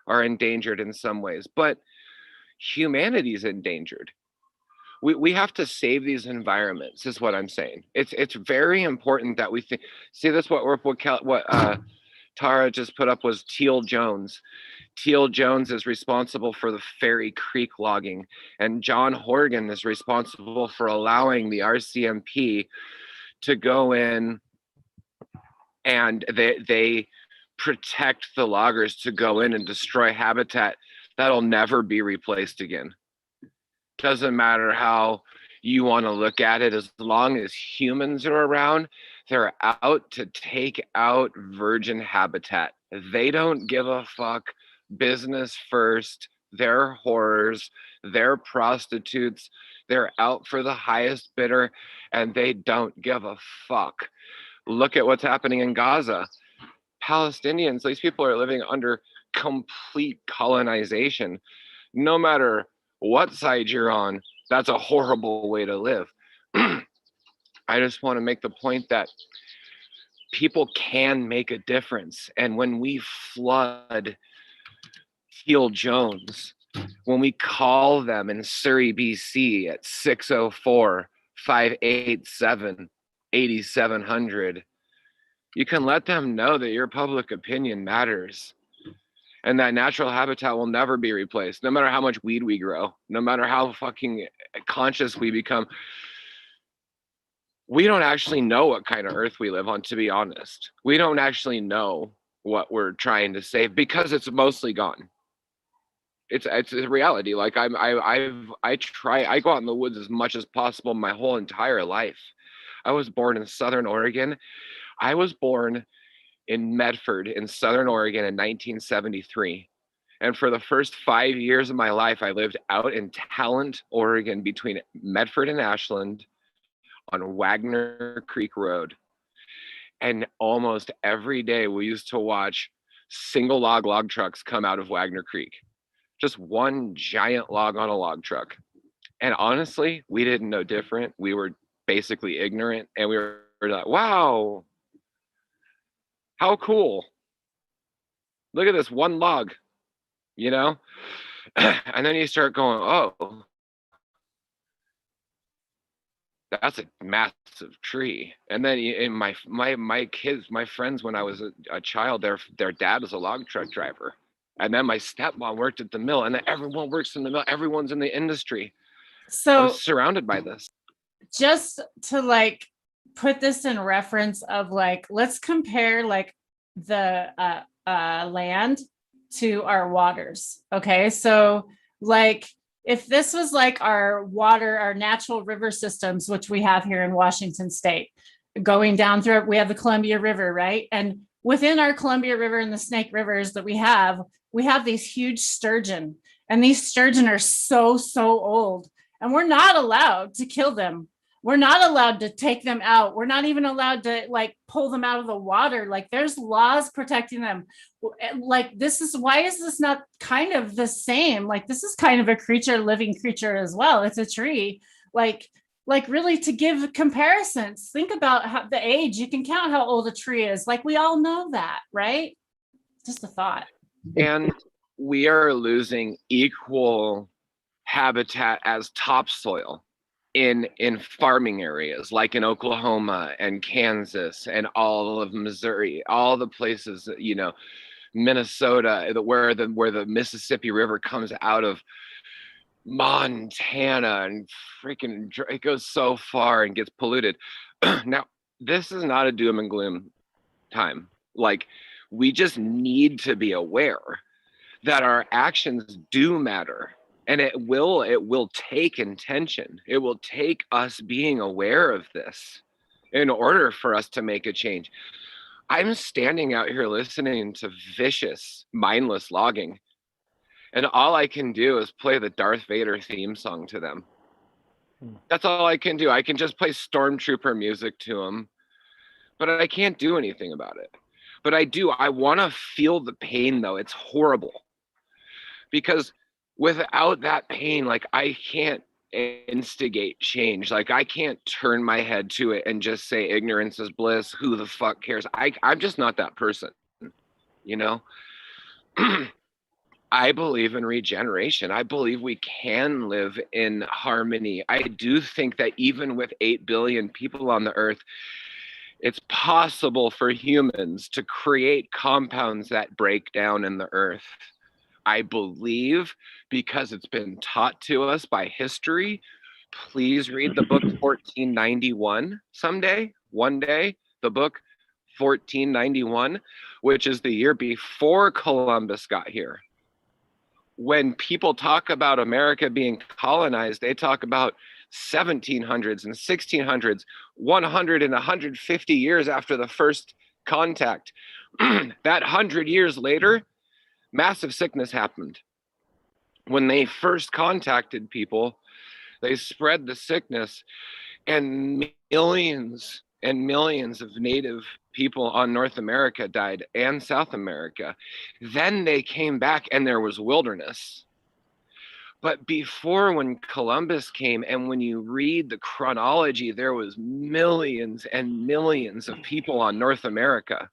are endangered in some ways, but humanity's endangered. We have to save these environments, is what I'm saying. It's very important that we see this. What Tara just put up was Teal Jones. Teal Jones is responsible for the Fairy Creek logging, and John Horgan is responsible for allowing the RCMP to go in, and they protect the loggers to go in and destroy habitat that'll never be replaced again. Doesn't matter how you want to look at it, as long as humans are around, they're out to take out virgin habitat. They don't give a fuck. Business first. They're whores. They're prostitutes. They're out for the highest bidder, and they don't give a fuck. Look at what's happening in Gaza. Palestinians, these people are living under complete colonization. No matter what side you're on, that's a horrible way to live. I just want to make the point that people can make a difference. And when we flood Teal Jones, when we call them in Surrey, BC at 604-587-8700, you can let them know that your public opinion matters and that natural habitat will never be replaced, no matter how much weed we grow, no matter how fucking conscious we become. We don't actually know what kind of earth we live on, to be honest. We don't actually know what we're trying to save because it's mostly gone. It's a reality. Like I go out in the woods as much as possible my whole entire life. I was born in Southern Oregon. I was born in Medford in Southern Oregon in 1973. And for the first 5 years of my life, I lived out in Talent, Oregon, between Medford and Ashland on Wagner Creek Road. And almost every day we used to watch single log trucks come out of Wagner Creek. Just one giant log on a log truck. And honestly, we didn't know different. We were basically ignorant, and we were like, wow, how cool. Look at this one log, you know? And then you start going, oh, that's a massive tree. And then in my kids, my friends, when I was a child, their dad was a log truck driver. And then my stepmom worked at the mill, and then everyone works in the mill. Everyone's in the industry. So I'm surrounded by this. Just to like put this in reference of like, let's compare like the land to our waters. Okay. So like, if this was like our water, our natural river systems, which we have here in Washington State, going down through, we have the Columbia River, right? And within our Columbia River and the Snake Rivers that we have these huge sturgeon, and these sturgeon are so old, and we're not allowed to kill them. We're not allowed to take them out. We're not even allowed to like pull them out of the water. Like there's laws protecting them. Like why is this not kind of the same? Like this is kind of a living creature as well. It's a tree. Like really, to give comparisons, think about how the age, you can count how old a tree is. Like we all know that, right? Just a thought. And we are losing equal habitat as topsoil in farming areas, like in Oklahoma and Kansas and all of Missouri, all the places that, you know, Minnesota, where the Mississippi River comes out of Montana, and freaking it goes so far and gets polluted. Now, this is not a doom and gloom time. Like, we just need to be aware that our actions do matter. And it will take intention. It will take us being aware of this in order for us to make a change. I'm standing out here listening to vicious, mindless logging, and all I can do is play the Darth Vader theme song to them. That's all I can do. I can just play Stormtrooper music to them, but I can't do anything about it. But I want to feel the pain, though. It's horrible. Because without that pain, like, I can't instigate change. Like, I can't turn my head to it and just say ignorance is bliss. Who the fuck cares? I'm just not that person, you know? I believe in regeneration. I believe we can live in harmony. I do think that even with 8 billion people on the earth, it's possible for humans to create compounds that break down in the earth. I believe, because it's been taught to us by history. Please read the book 1491 someday, one day, the book 1491, which is the year before Columbus got here. When people talk about America being colonized, they talk about 1700s and 1600s, 100 and 150 years after the first contact. That 100 years later, massive sickness happened. When they first contacted people, they spread the sickness, and millions and millions of native people on North America died, and South America. Then they came back and there was wilderness. But before, when Columbus came, and when you read the chronology, there was millions and millions of people on North America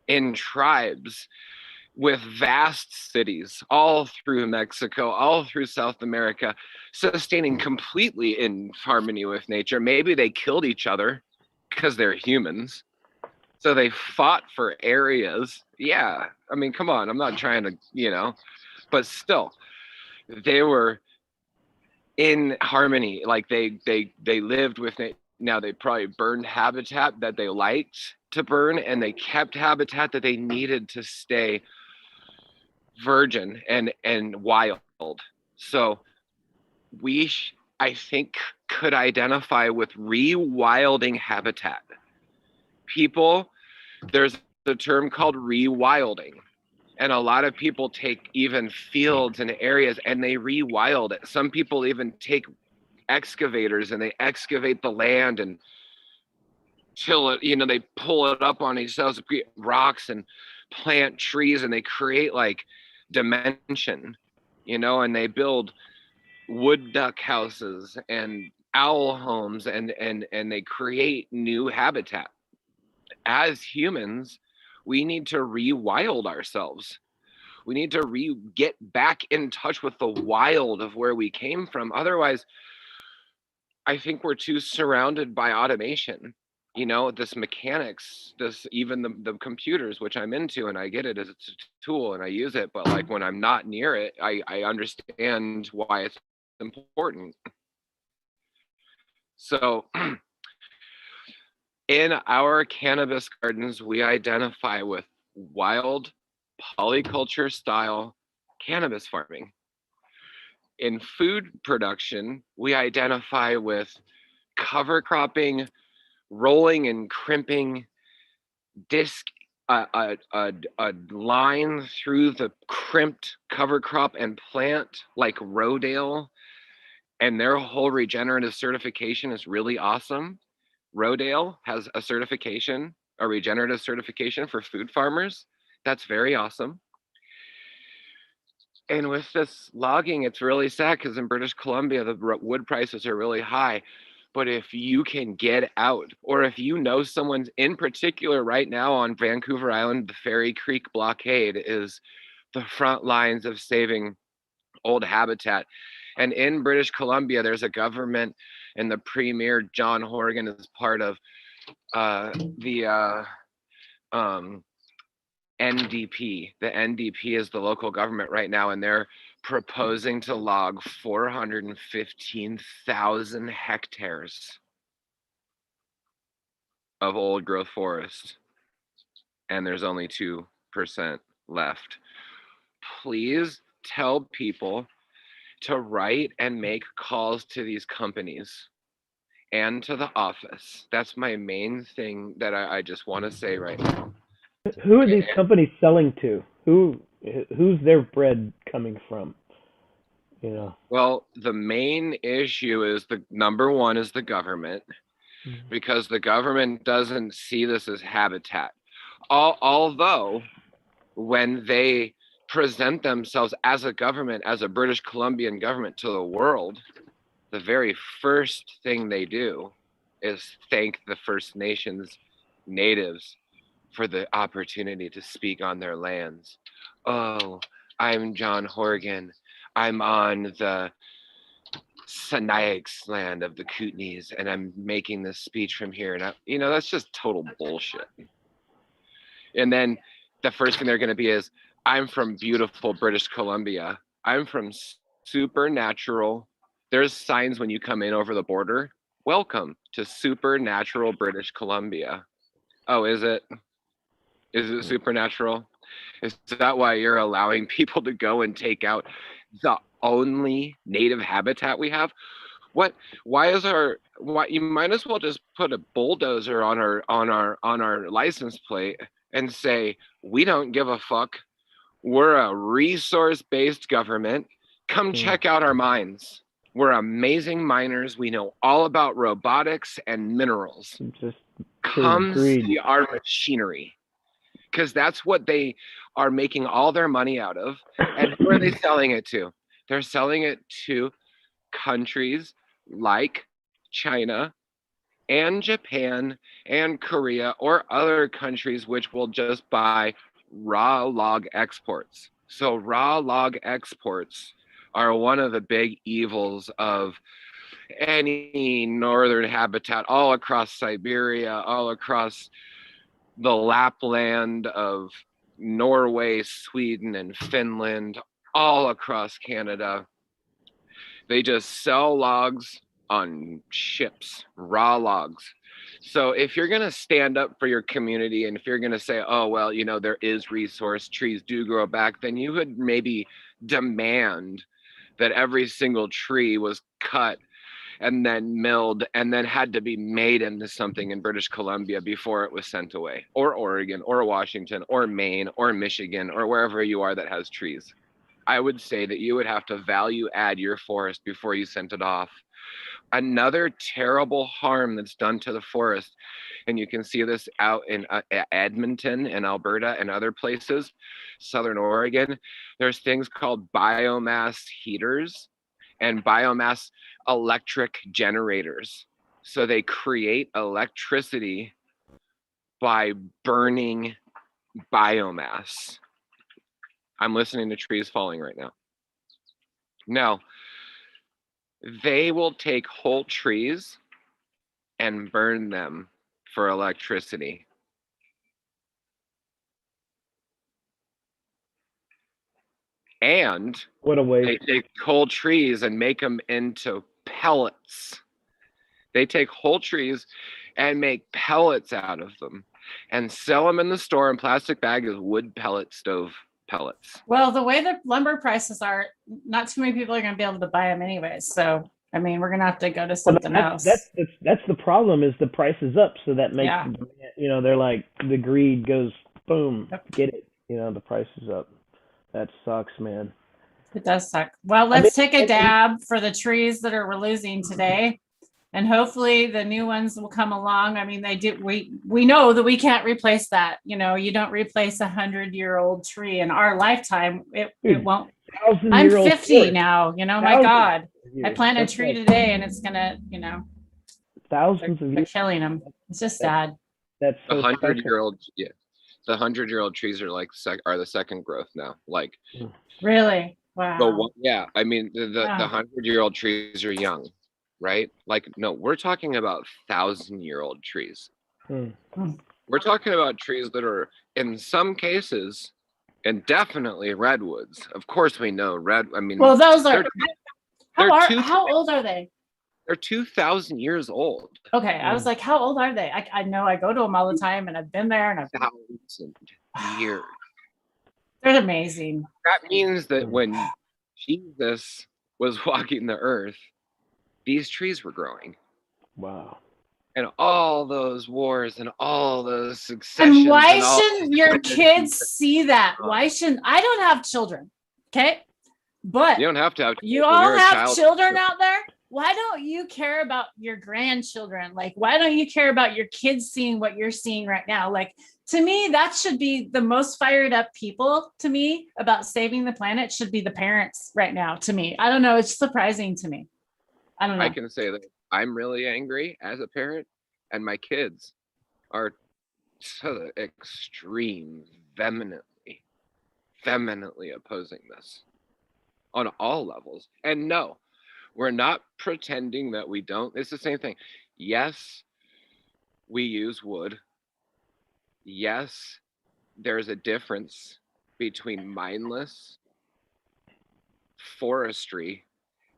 in tribes with vast cities all through Mexico, all through South America, sustaining completely in harmony with nature. Maybe they killed each other because they're humans. So they fought for areas. Yeah, I mean, come on, I'm not trying to, but still, they were in harmony. Like they lived with it. Now they probably burned habitat that they liked to burn, and they kept habitat that they needed to stay virgin and wild. So we I think could identify with rewilding habitat. People, there's a term called rewilding, and a lot of people take even fields and areas and they rewild it. Some people even take excavators and they excavate the land and till it, they pull it up on themselves, rocks, and plant trees, and they create like dimension, and they build wood duck houses and owl homes, and they create new habitat. As humans, we need to rewild ourselves. We need to get back in touch with the wild of where we came from. Otherwise, I think we're too surrounded by automation. This mechanics, even the computers, which I'm into, and I get it as a tool and I use it, but like when I'm not near it, I understand why it's important. So in our cannabis gardens, we identify with wild polyculture style cannabis farming. In food production, we identify with cover cropping, rolling and crimping, disc a line through the crimped cover crop and plant, like Rodale, and their whole regenerative certification is really awesome. Rodale has a regenerative certification for food farmers. That's very awesome. And with this logging, it's really sad because in British Columbia, the wood prices are really high. But if you can get out, or if someone's in particular right now on Vancouver Island, the Fairy Creek blockade is the front lines of saving old habitat. And in British Columbia, there's a government, and the Premier, John Horgan, is part of the NDP. The NDP is the local government right now, and they're proposing to log 415,000 hectares of old growth forest, and there's only 2% left. Please tell people to write and make calls to these companies and to the office. That's my main thing that I just want to say right now. Who are these companies selling to? Who's their bread coming from? Well, the main issue is number one is the government, because the government doesn't see this as habitat. Although when they present themselves as a government, as a British Columbian government to the world, the very first thing they do is thank the First Nations natives for the opportunity to speak on their lands. Oh, I'm John Horgan. I'm on the Siniax land of the Kootenays, and I'm making this speech from here. And that's just total bullshit. And then the first thing they're going to be is, I'm from beautiful British Columbia. I'm from supernatural. There's signs when you come in over the border. Welcome to supernatural British Columbia. Oh, is it? Is it supernatural? Is that why you're allowing people to go and take out the only native habitat we have? What? Why is our? Why you might as well just put a bulldozer on our license plate and say we don't give a fuck. We're a resource-based government. Come check out our mines. We're amazing miners. We know all about robotics and minerals. Just Come greed. see our machinery. Because that's what they are making all their money out of. And who are they selling it to? They're selling it to countries like China and Japan and Korea or other countries which will just buy raw log exports. So raw log exports are one of the big evils of any northern habitat all across Siberia, all across the Lapland of Norway, Sweden, and Finland, all across Canada. They just sell logs on ships, raw logs. So if you're going to stand up for your community and if you're going to say, oh, well, you know, there is resource, trees do grow back, then you would maybe demand that every single tree was cut and then milled and then had to be made into something in British Columbia before it was sent away, or Oregon, or Washington, or Maine, or Michigan, or wherever you are that has trees. I would say that you would have to value add your forest before you sent it off. Another terrible harm that's done to the forest, and you can see this out in Edmonton and Alberta and other places, Southern Oregon, there's things called biomass heaters and biomass electric generators. So they create electricity by burning biomass. I'm listening to trees falling right now. Now, they will take whole trees and burn them for electricity. And what a waste. They take whole trees and make them into pellets. They take whole trees and make pellets out of them and sell them in the store in plastic bags as wood pellet stove pellets. Well, the way the lumber prices are, not too many people are going to be able to buy them anyways. So, I mean, we're going to have to go to something else. That's the problem, is the price is up. So that makes, you know, they're like, the greed goes, boom, get it. You know, the price is up. That sucks, man. It does suck. Well, let's take a dab for the trees that we're losing today. And hopefully the new ones will come along. I mean, they do. We know that we can't replace that. You know, you don't replace 100-year-old tree in our lifetime. It won't. I'm 50 now. You know, my God, I planted a tree today, and it's gonna. You know, thousands of years. They're killing them. It's just sad. That's so 100-year-old. Yeah, the 100-year-old trees are like are the second growth now. Like really. Wow. Yeah, I mean the 100-year-old trees are young. Right? Like, no, we're talking about 1,000-year-old trees. We're talking about trees that are, in some cases, and definitely redwoods. Of course, we know I mean, well, those are. How old are they? They're 2,000 years old. Okay, I was like, how old are they? I know I go to them all the time, and I've been there, and 1,000 years. They're amazing. That means that when Jesus was walking the earth, these trees were growing. Wow. And all those wars and all those successions. And why shouldn't your kids see that? Why shouldn't I don't have children? Okay. But you don't have to have children. You all have children out there. Why don't you care about your grandchildren? Like, why don't you care about your kids seeing what you're seeing right now? Like, to me, that should be the most fired up people to me about saving the planet should be the parents right now. To me, I don't know. It's surprising to me. I don't know. I can say that I'm really angry as a parent, and my kids are to the extreme, vehemently opposing this on all levels. And no, we're not pretending that we don't. It's the same thing. Yes, we use wood. Yes, there's a difference between mindless forestry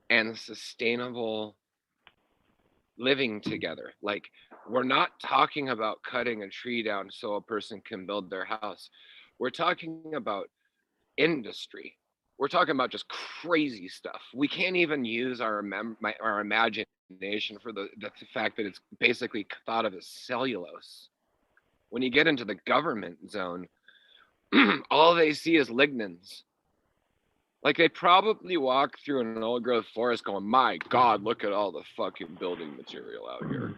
and sustainable living together. Like, we're not talking about cutting a tree down so a person can build their house. We're talking about industry. We're talking about just crazy stuff. We can't even use our imagination for the fact that it's basically thought of as cellulose. When you get into the government zone, all they see is lignins. Like, they probably walk through an old growth forest going, my God, look at all the fucking building material out here.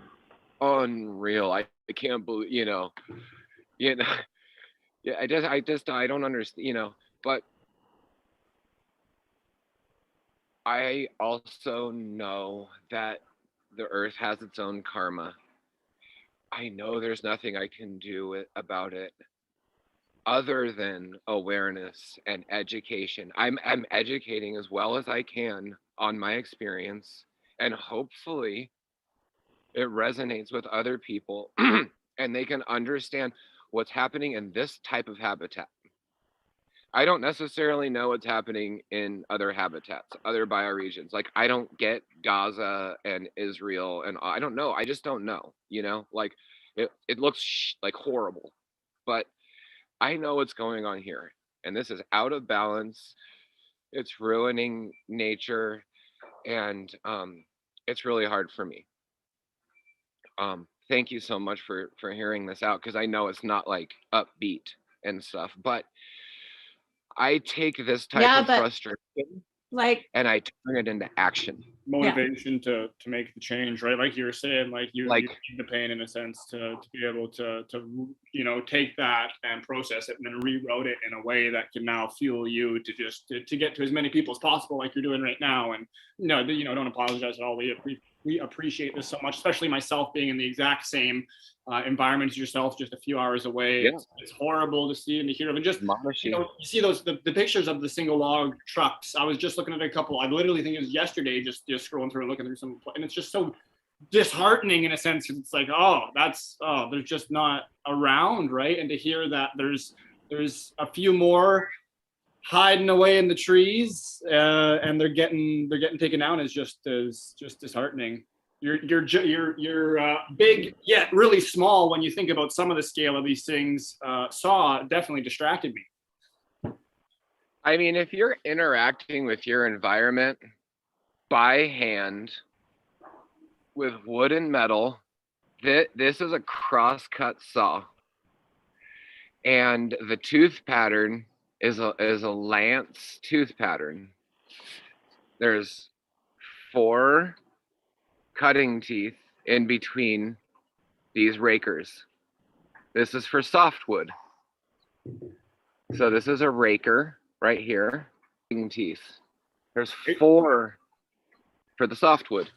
Unreal. I can't believe, yeah, I don't understand, but I also know that the earth has its own karma. I know there's nothing I can do about it other than awareness and education. I'm educating as well as I can on my experience, and hopefully it resonates with other people and they can understand what's happening in this type of habitat. I don't necessarily know what's happening in other habitats, other bioregions. Like, I don't get Gaza and Israel, and I don't know. I just don't know, like it looks like horrible, but I know what's going on here, and this is out of balance. It's ruining nature, and it's really hard for me. Thank you so much for hearing this out, because I know it's not like upbeat and stuff, but I take this type of frustration and I turn it into action. Motivation to make the change, right? Like you were saying, like you need the pain in a sense to be able to take that and process it and then rewrote it in a way that can now fuel you to just to get to as many people as possible, like you're doing right now. And don't apologize at all. We appreciate this so much, especially myself being in the exact same environment as yourself, just a few hours away. Yeah. It's horrible to see and to hear. And just you see the pictures of the single log trucks. I was just looking at a couple. I literally think it was yesterday, just scrolling through and looking through some, and it's just so disheartening in a sense. It's like, they're just not around, right? And to hear that there's a few more hiding away in the trees, and they're getting taken down is just disheartening. You're big yet really small when you think about some of the scale of these things. Saw definitely distracted me. I mean, if you're interacting with your environment by hand with wood and metal, this is a cross-cut saw, and the tooth pattern is a lance tooth pattern. There's 4 cutting teeth in between these rakers. This is for softwood. So this is a raker right here. Cutting teeth. There's 4 for the softwood.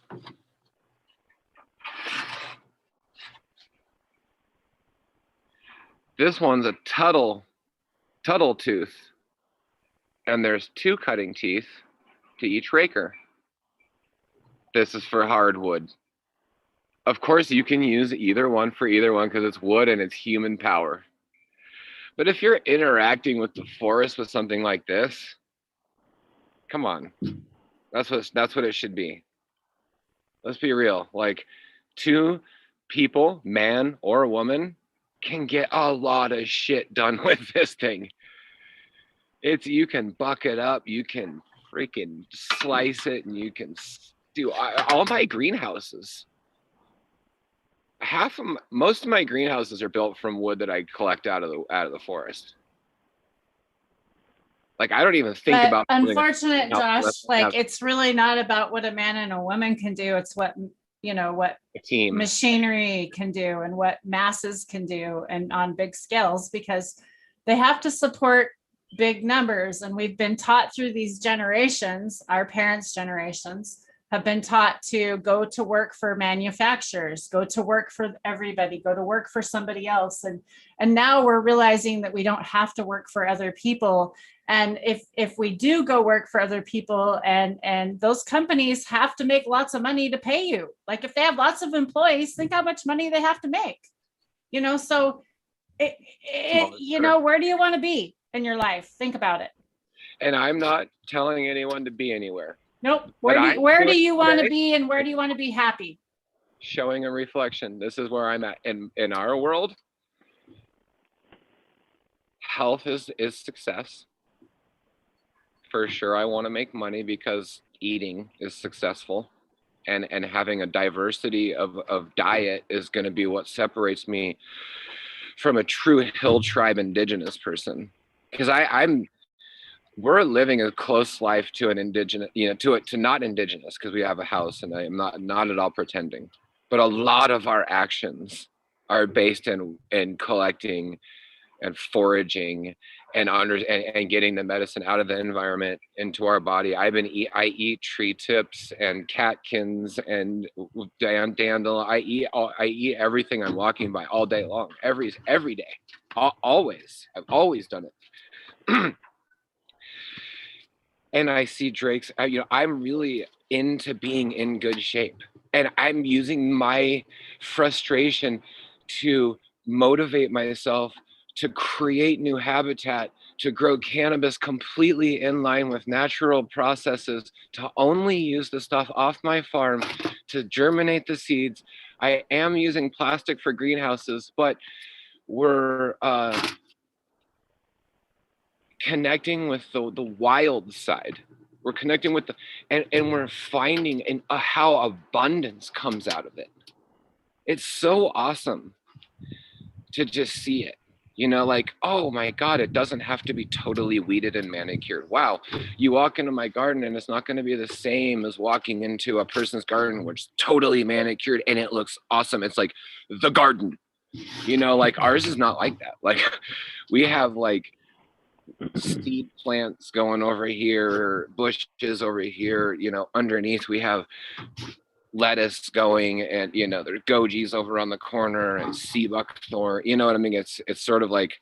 This one's a tuttle tooth, and there's 2 cutting teeth to each raker. This is for hardwood. Of course, you can use either one for either one because it's wood and it's human power. But if you're interacting with the forest with something like this, come on, that's what it should be. Let's be real. Like, 2 people, man or woman, can get a lot of shit done with this thing. You can buck it up, you can freaking slice it, and you can do all my greenhouses. Most of my greenhouses are built from wood that I collect out of the forest. Like, I don't even think about. Unfortunate, Josh. It's really not about what a man and a woman can do. It's what a team machinery can do and what masses can do, and on big scales, because they have to support big numbers. And we've been taught through these generations, our parents' generations have been taught to go to work for manufacturers, go to work for everybody, go to work for somebody else. And now we're realizing that we don't have to work for other people. And if we do go work for other people, and those companies have to make lots of money to pay you. Like, if they have lots of employees, think how much money they have to make, so where do you want to be in your life? Think about it. And I'm not telling anyone to be anywhere. Nope. Where do you want to be, and where do you want to be happy? showing a reflection. This is where I'm at in our world. Health is success. For sure, I want to make money because eating is successful, and having a diversity of diet is going to be what separates me from a true hill tribe indigenous person. Because we're living a close life to an indigenous, to not indigenous, because we have a house, and I am not at all pretending. But a lot of our actions are based in collecting and foraging and getting the medicine out of the environment into our body. I eat tree tips and catkins and dandelion. I eat everything I'm walking by all day long, every day, always. I've always done it. And I see Drake's. I'm really into being in good shape, and I'm using my frustration to motivate myself to create new habitat, to grow cannabis completely in line with natural processes, to only use the stuff off my farm, to germinate the seeds. I am using plastic for greenhouses, but we're connecting with the wild side. We're connecting with and we're finding how abundance comes out of it. It's so awesome to just see it. Like, oh my God, it doesn't have to be totally weeded and manicured. Wow, you walk into my garden and it's not going to be the same as walking into a person's garden, which is totally manicured and it looks awesome. It's like the garden, like ours is not like that. Like we have like seed plants going over here, bushes over here, underneath we have lettuce going, and there's gojis over on the corner and sea buckthorn. You know what I mean? It's sort of like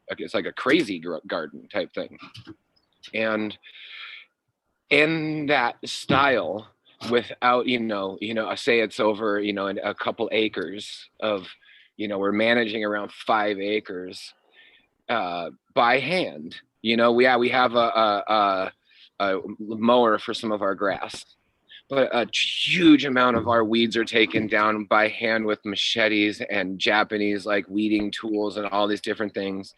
it's like a crazy garden type thing. And in that style, without I say it's over in a couple acres of we're managing around 5 acres by hand. We have a mower for some of our grass, but a huge amount of our weeds are taken down by hand with machetes and Japanese like weeding tools and all these different things.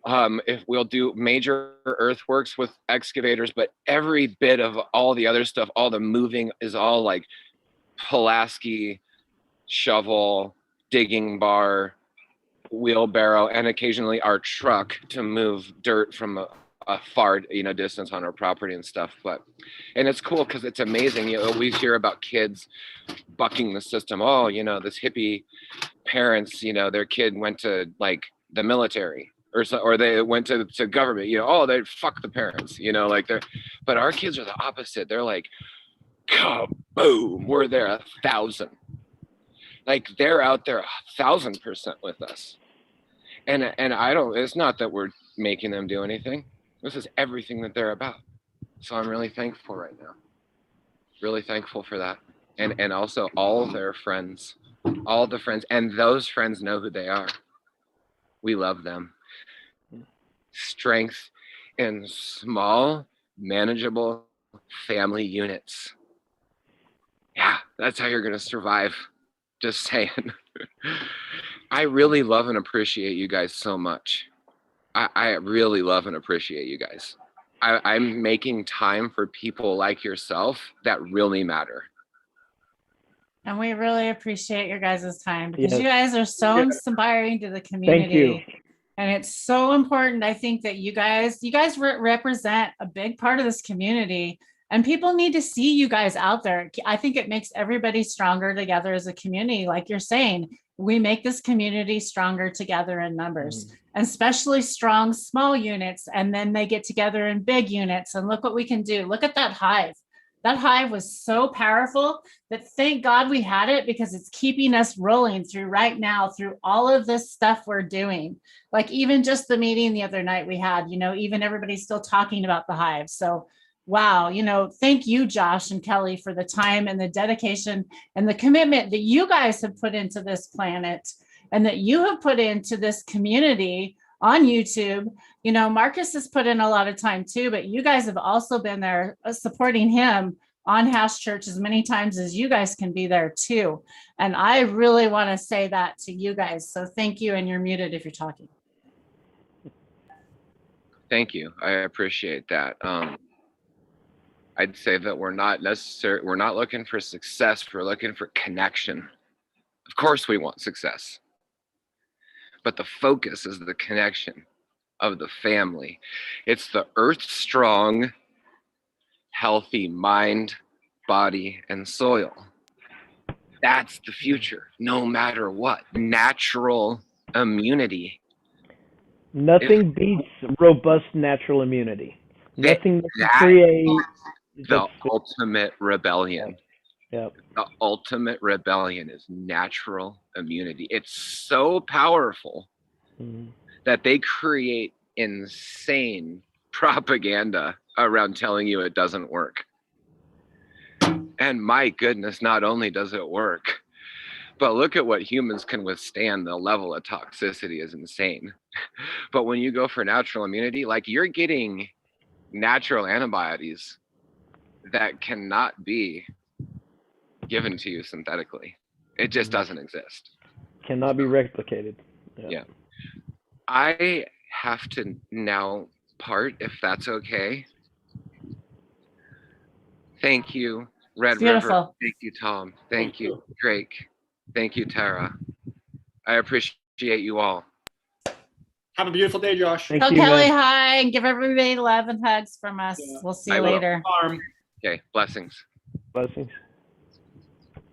If we'll do major earthworks with excavators, but every bit of all the other stuff, all the moving is all like Pulaski, shovel, digging bar, wheelbarrow, and occasionally our truck to move dirt from a far distance on our property and stuff. And it's cool because it's amazing. You always hear about kids bucking the system. Oh, this hippie parents, their kid went to like the military or they went to government. Oh, they fuck the parents. But our kids are the opposite. They're like, kaboom, we're there 1,000. Like they're out there 1,000% with us. And it's not that we're making them do anything. This is everything that they're about. So I'm really thankful right now. Really thankful for that. And also all their friends, all the friends, and those friends know who they are. We love them. Strength in small, manageable family units. Yeah, that's how you're going to survive. Just saying. I really love and appreciate you guys so much. I really love and appreciate you guys. I'm making time for people like yourself that really matter. And we really appreciate your guys' time because Yes. you guys are so inspiring to the community. Thank you. And it's so important. I think that you guys represent a big part of this community, and people need to see you guys out there. I think it makes everybody stronger together as a community. Like you're saying, we make this community stronger together in numbers, and especially strong small units. And then they get together in big units, and look what we can do. Look at that hive. That hive was so powerful that thank God we had it, because it's keeping us rolling through right now, through all of this stuff we're doing. Like even just the meeting the other night we had, even everybody's still talking about the hive. So wow, thank you, Josh and Kelly, for the time and the dedication and the commitment that you guys have put into this planet and that you have put into this community on YouTube. Marcus has put in a lot of time too, but you guys have also been there supporting him on house church as many times as you guys can be there too. And I really want to say that to you guys. So thank you. And you're muted if you're talking. Thank you. I appreciate that. I'd say that we're not looking for success. We're looking for connection. Of course we want success, but the focus is the connection of the family. It's the earth strong, healthy mind, body, and soil. That's the future, no matter what. Natural immunity. Nothing beats robust natural immunity. Nothing that can create the ultimate rebellion. Yep. The ultimate rebellion is natural immunity. It's so powerful that they create insane propaganda around telling you it doesn't work. And my goodness, not only does it work, but look at what humans can withstand. The level of toxicity is insane. But when you go for natural immunity, like you're getting natural antibodies that cannot be given to you synthetically. It just doesn't exist. Cannot be replicated. Yeah. I have to now part, if that's okay. Thank you, RedRiver. Thank you, Tom. Thank you, Drake. Thank you, Tara. I appreciate you all. Have a beautiful day, Josh. Tell Kelly hi and give everybody love and hugs from us. Yeah. We'll see you later. Okay, blessings. Blessings.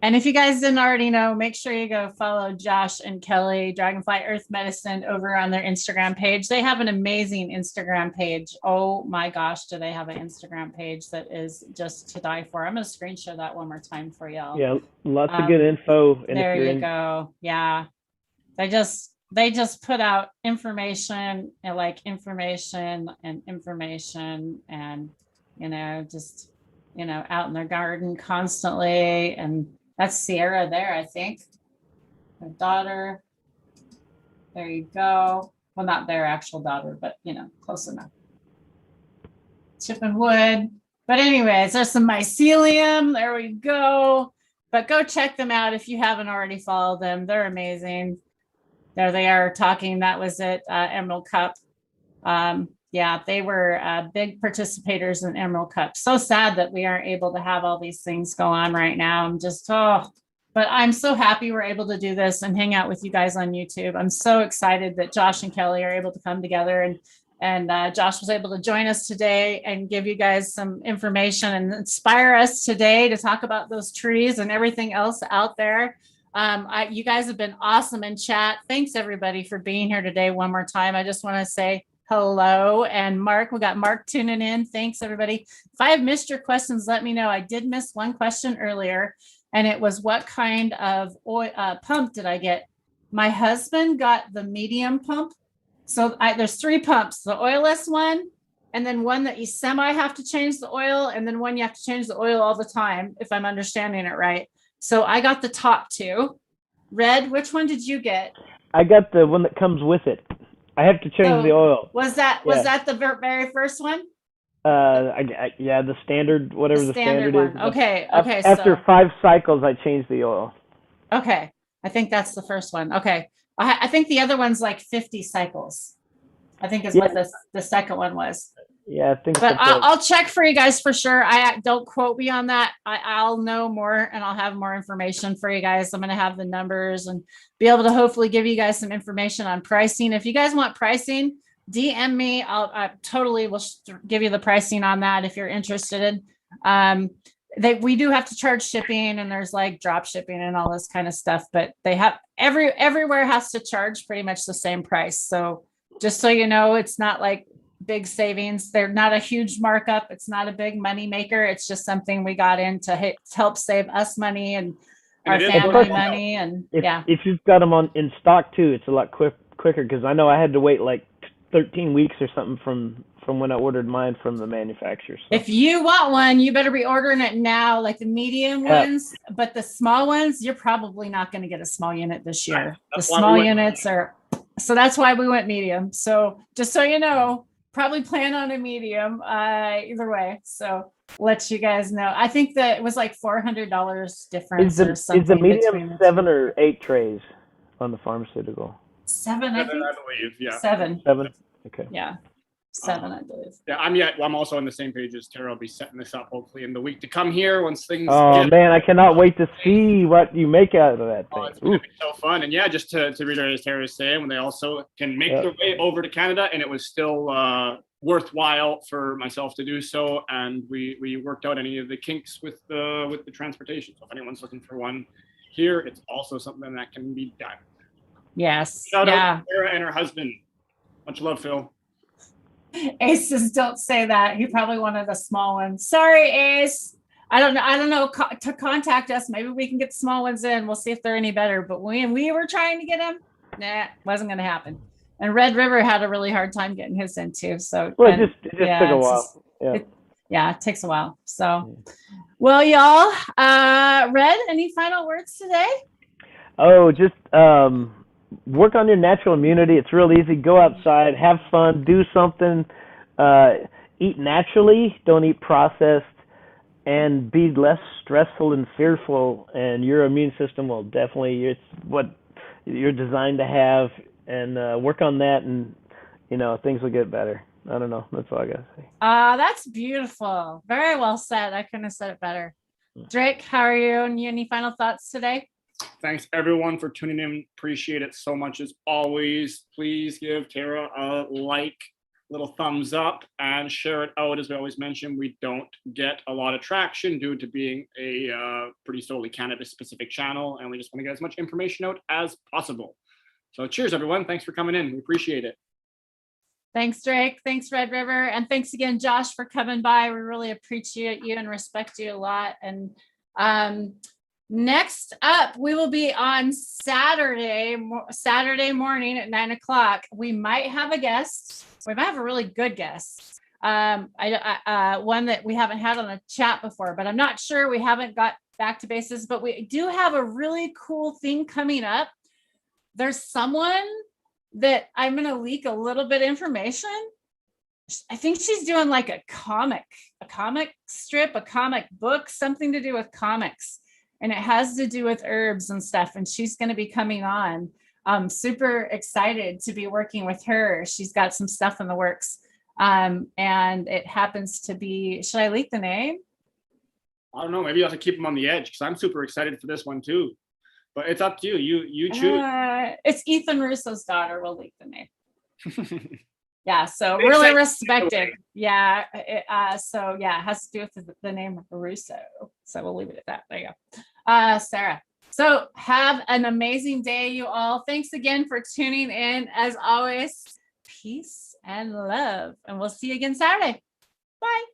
And if you guys didn't already know, make sure you go follow Josh and Kelly, DragonFly EarthMedicine, over on their Instagram page. They have an amazing Instagram page. Oh my gosh, do they have an Instagram page that is just to die for. I'm going to screen share that one more time for y'all. Yeah, lots of good info. And there you go. Yeah. They just put out information and information and, just, out in their garden constantly. And that's Sierra there, I think. Her daughter. There you go. Well, not their actual daughter, but, close enough. Chipping wood. But anyways, there's some mycelium. There we go. But go check them out if you haven't already followed them. They're amazing. There they are talking. That was at Emerald Cup. Yeah, they were big participators in Emerald Cup. So sad that we aren't able to have all these things go on right now. But I'm so happy we're able to do this and hang out with you guys on YouTube. I'm so excited that Josh and Kelly are able to come together, and Josh was able to join us today and give you guys some information and inspire us today to talk about those trees and everything else out there. You guys have been awesome in chat. Thanks everybody for being here today. One more time, I just want to say hello. And Mark, we got Mark tuning in. Thanks everybody. If I have missed your questions, let me know. I did miss one question earlier, and it was what kind of oil, pump did I get? My husband got the medium pump. So there's 3 pumps, the oilless one, and then one that you semi have to change the oil, and then one you have to change the oil all the time, if I'm understanding it right. So I got the top 2. Red, which one did you get? I got the one that comes with it. I have to change the oil. Was that the very first one? Yeah, the standard, whatever the standard one. is. Okay. After 5 cycles, I changed the oil. Okay, I think that's the first one. Okay, I think the other one's like 50 cycles. I think is what the second one was. Yeah, I think. But I'll check for you guys for sure. Don't quote me on that. I'll know more and I'll have more information for you guys. I'm going to have the numbers and be able to hopefully give you guys some information on pricing. If you guys want pricing, DM me. I totally will give you the pricing on that if you're interested. We do have to charge shipping, and there's like drop shipping and all this kind of stuff. But they have everywhere has to charge pretty much the same price. So just so you know, it's not like big savings. They're not a huge markup. It's not a big money maker. It's just something we got in to help save us money and our family money. And if you've got them in stock too, it's a lot quicker, because I know I had to wait like 13 weeks or something from when I ordered mine from the manufacturer. So. If you want one, you better be ordering it now, like the medium ones. But the small ones, you're probably not going to get a small unit this year. The small units are, so that's why we went medium. So just so you know, probably plan on a medium, either way. So let you guys know. I think that it was like $400 difference or something. Is the medium between the 7 or 8 trays on the pharmaceutical? 7, I think. I believe, yeah. 7. 7? Okay. Yeah. 7, I believe. Yeah, I'm also on the same page as Tara. I'll be setting this up hopefully in the week to come here once things Man, I cannot wait to see what you make out of that thing. It's gonna be so fun. And yeah, just to reiterate as Tara was saying, when they also can make their way over to Canada, and it was still worthwhile for myself to do so. And we worked out any of the kinks with the transportation. So if anyone's looking for one here, it's also something that can be done. Yes. Shout out to Tara and her husband. Much love, Phil. Ace says, don't say that. He probably wanted a small one. Sorry, Ace. I don't know to contact us. Maybe we can get the small ones in. We'll see if they're any better. But when we were trying to get them, wasn't going to happen. And RedRiver had a really hard time getting his in too. So it just took a while. It takes a while. So, well, y'all, Red, any final words today? Oh, just work on your natural immunity. It's real easy. Go outside, have fun, do something, eat naturally, don't eat processed, and be less stressful and fearful. And your immune system will definitely, it's what you're designed to have, and work on that, and things will get better. I don't know. That's all I got to say. That's beautiful. Very well said. I couldn't have said it better. Drake, how are you? And you any final thoughts today? Thanks everyone for tuning in. Appreciate it so much as always. Please give Tara a little thumbs up, and share it out. As we always mention, we don't get a lot of traction due to being a pretty solely cannabis specific channel, and we just want to get as much information out as possible. So cheers everyone. Thanks for coming in. We appreciate it. Thanks, Drake. Thanks, RedRiver. And thanks again, Josh, for coming by. We really appreciate you and respect you a lot. And next up, we will be on Saturday morning at 9:00. We might have a guest. We might have a really good guest. One that we haven't had on the chat before, but I'm not sure. We haven't got back to bases, but we do have a really cool thing coming up. There's someone that I'm going to leak a little bit of information. I think she's doing like a comic strip, a comic book, something to do with comics. And it has to do with herbs and stuff. And she's going to be coming on. I'm super excited to be working with her. She's got some stuff in the works. And it happens to be, should I leak the name? I don't know. Maybe you have to keep them on the edge, because I'm super excited for this one too. But it's up to you. You choose. It's Ethan Russo's daughter. We'll leak the name. Yeah, so really respected. Yeah. It has to do with the name Russo. So we'll leave it at that. There you go. Sarah. So have an amazing day, you all. Thanks again for tuning in. As always, peace and love. And we'll see you again Saturday. Bye.